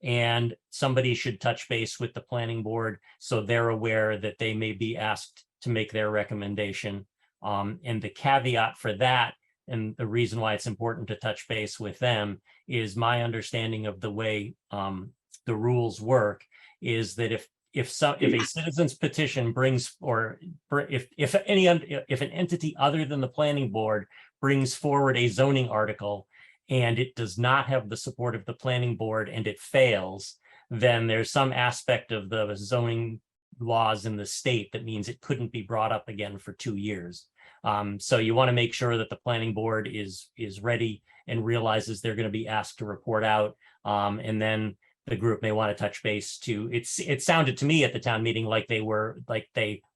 And somebody should touch base with the planning board so they're aware that they may be asked to make their recommendation. And the caveat for that, and the reason why it's important to touch base with them, is my understanding of the way the rules work is that if a citizen's petition brings, or if an entity other than the planning board brings forward a zoning article and it does not have the support of the planning board and it fails, then there's some aspect of the zoning laws in the state that means it couldn't be brought up again for 2 years. So you want to make sure that the planning board is ready and realizes they're going to be asked to report out, and then the group may want to touch base to, it sounded to me at the town meeting like they were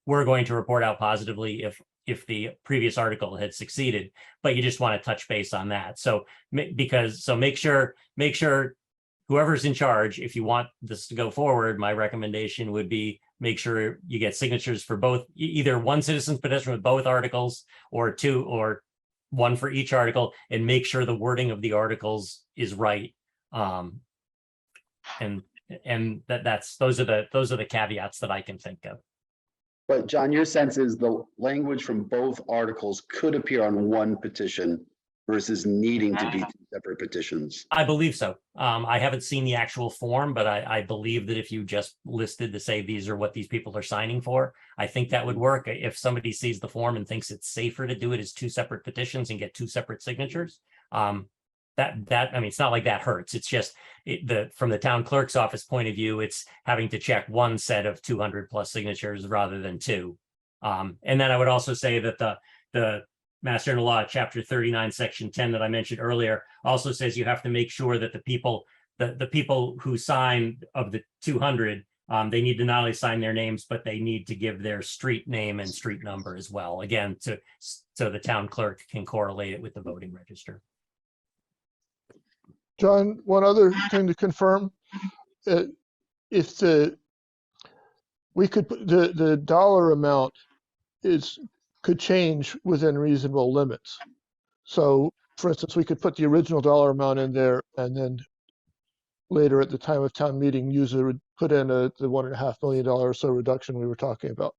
going to report out positively if the previous article had succeeded, but you just want to touch base on that. So make sure whoever's in charge, if you want this to go forward, my recommendation would be make sure you get signatures for both, either one citizen's petition with both articles or two, or one for each article, and make sure the wording of the articles is right. And those are the caveats that I can think of. But John, your sense is the language from both articles could appear on one petition versus needing to be two separate petitions. I believe so. I haven't seen the actual form, but I believe that if you just listed to say these are what these people are signing for, I think that would work. If somebody sees the form and thinks it's safer to do it as two separate petitions and get two separate signatures, I mean, it's not like that hurts. It's just from the town clerk's office point of view, it's having to check one set of 200 plus signatures rather than two. And then I would also say that the Mass General Law, Chapter 39, Section 10 that I mentioned earlier, also says you have to make sure that the people who sign of the 200, they need to not only sign their names, but they need to give their street name and street number as well. Again, so the town clerk can correlate it with the voting register. John, one other thing to confirm, if we could put the dollar amount could change within reasonable limits. So for instance, we could put the original dollar amount in there and then later at the time of town meeting, put in the $1.5 million or so reduction we were talking about.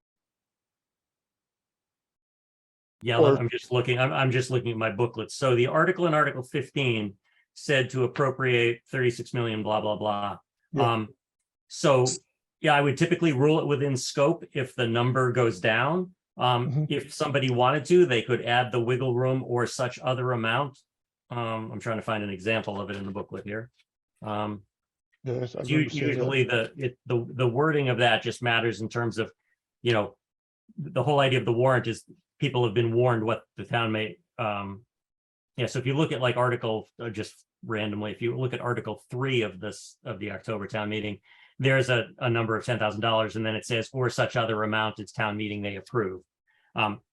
Yeah, I'm just looking at my booklets. So the article in Article 15 said to appropriate 36 million, blah, blah, blah. Yeah. So yeah, I would typically rule it within scope if the number goes down. If somebody wanted to, they could add the wiggle room or such other amount. I'm trying to find an example of it in the booklet here. Yes, usually the wording of that just matters in terms of, you know, the whole idea of the warrant is people have been warned what the town may, yeah, so if you look at like article, just randomly, if you look at Article 3 of the October town meeting, there's a number of $10,000, and then it says, or such other amount as town meeting may approve.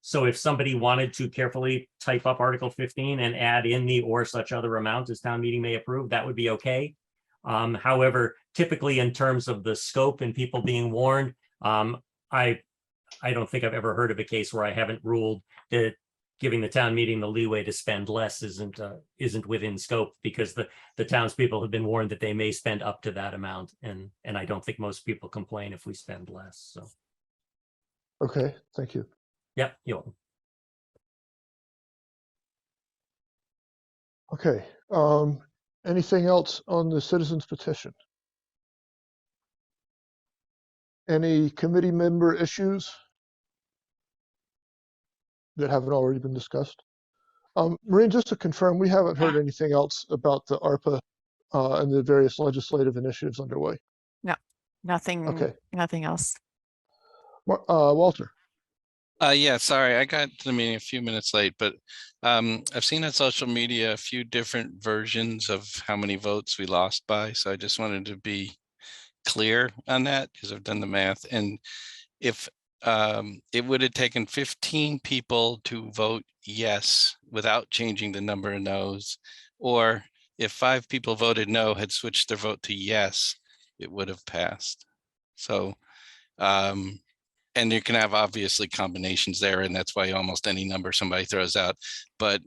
So if somebody wanted to carefully type up Article 15 and add in the or such other amount as town meeting may approve, that would be okay. However, typically in terms of the scope and people being warned, I don't think I've ever heard of a case where I haven't ruled that giving the town meeting the leeway to spend less isn't within scope, because the townspeople have been warned that they may spend up to that amount, and I don't think most people complain if we spend less. So, Okay, thank you. yeah, you're welcome. Okay, anything else on the citizens petition? Any committee member issues that haven't already been discussed? Maureen, just to confirm, we haven't heard anything else about the ARPA and the various legislative initiatives underway. No, nothing. Okay. Nothing else. Walter. Yeah, sorry, I got to the meeting a few minutes late, but I've seen on social media a few different versions of how many votes we lost by. So I just wanted to be clear on that, because I've done the math. And if it would have taken 15 people to vote yes without changing the number of no's, or if 5 people voted no, had switched their vote to yes, it would have passed. So, and you can have obviously combinations there, and that's why almost any number somebody throws out. But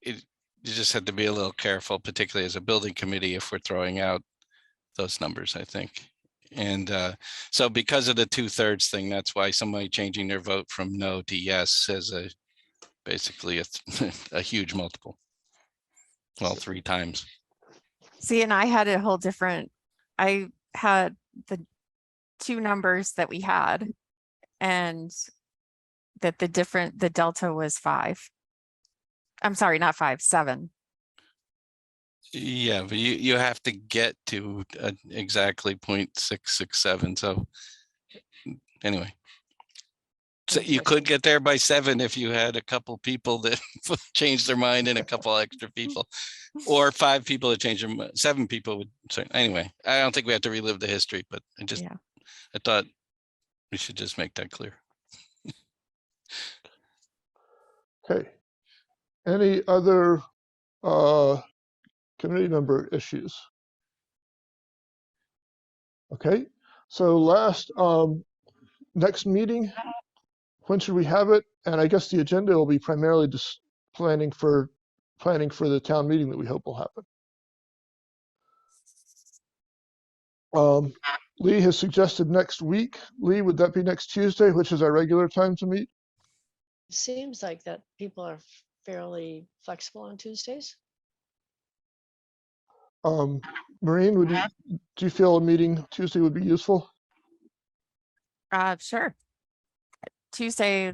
you just have to be a little careful, particularly as a building committee, if we're throwing out those numbers, I think. And so because of the 2/3 thing, that's why somebody changing their vote from no to yes has basically a huge multiple. Well, 3 times. See, and I had a whole different, I had the 2 numbers that we had, and that the delta was 5. I'm sorry, not 5, 7. Yeah, but you have to get to exactly 0.667. So anyway, so you could get there by 7 if you had a couple people that changed their mind and a couple extra people, or 5 people that changed their mind. 7 people would. So anyway, I don't think we have to relive the history, but I thought we should just make that clear. Okay. Any other committee member issues? Okay. So next meeting, when should we have it? And I guess the agenda will be primarily just planning for the town meeting that we hope will happen. Lee has suggested next week. Lee, would that be next Tuesday, which is our regular time to meet? It seems like that people are fairly flexible on Tuesdays. Maureen, do you feel a meeting Tuesday would be useful? Sure. Tuesday.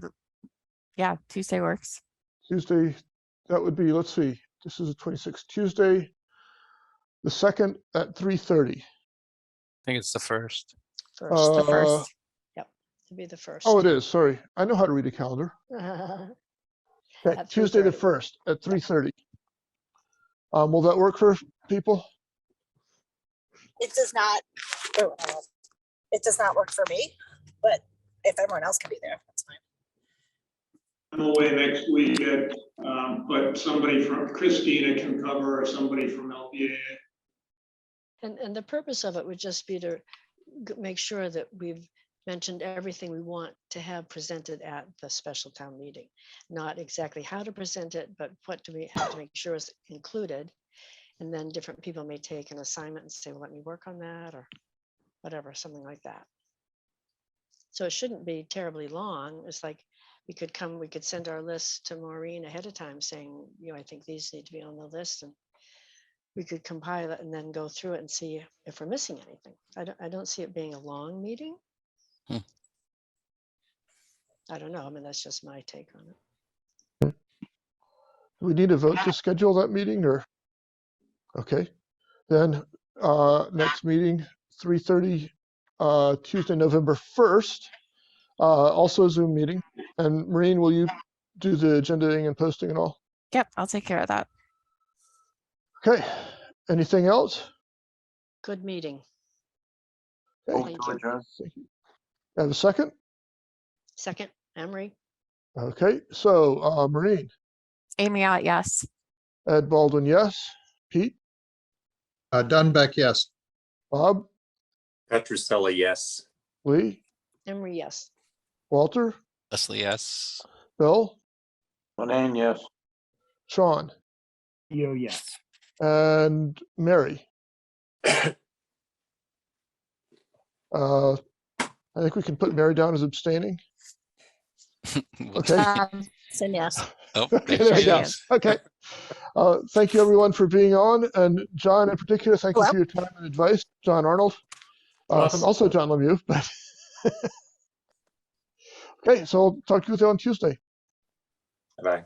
Yeah, Tuesday works. Tuesday, that would be, let's see, this is the 26th, Tuesday, the 2nd at 3:30. I think it's the 1st. First. The 1st. Yep, to be the 1st. Oh, it is. Sorry. I know how to read a calendar. Okay, At Tuesday the 3:30. 1st at 3:30. Will that work for people? It does not. It does not work for me, but if everyone else can be there, that's fine. I'm away next weekend, but somebody from Christina can cover, or somebody from LPA. And the purpose of it would just be to make sure that we've mentioned everything we want to have presented at the special town meeting. Not exactly how to present it, but what do we have to make sure is included. And then different people may take an assignment and say, well, let me work on that, or whatever, something like that. So it shouldn't be terribly long. It's like we could send our list to Maureen ahead of time saying, I think these need to be on the list, and we could compile it and then go through it and see if we're missing anything. I don't see it being a long meeting. I don't know. I mean, that's just my take on it. Do we need a vote to schedule that meeting, or? Okay, then next meeting, 3:30, Tuesday, November 1st. Also a Zoom meeting. And Maureen, will you do the agendaing and posting and all? Yep, I'll take care of that. Okay, anything else? Good meeting. Okay, Thank you. thank you. Have a second? Second, Emery. Okay, so Maureen, Amy out, yes. Ed Baldwin, yes. Pete, Dunbeck, yes. Bob, Petrusella, yes. Lee, Emery, yes. Walter, Leslie, yes. Bill, Monahan, yes. Sean, Yo, yes. and Mary. I think we can put Mary down as abstaining. Okay. So yes. Oh, Okay, there there we she go. is. Okay. Thank you everyone for being on, and John in particular, thank you Hello. for your time and advice. John Arnold. Welcome. Also John Lemieux, but okay, so I'll talk to you on Tuesday. Bye.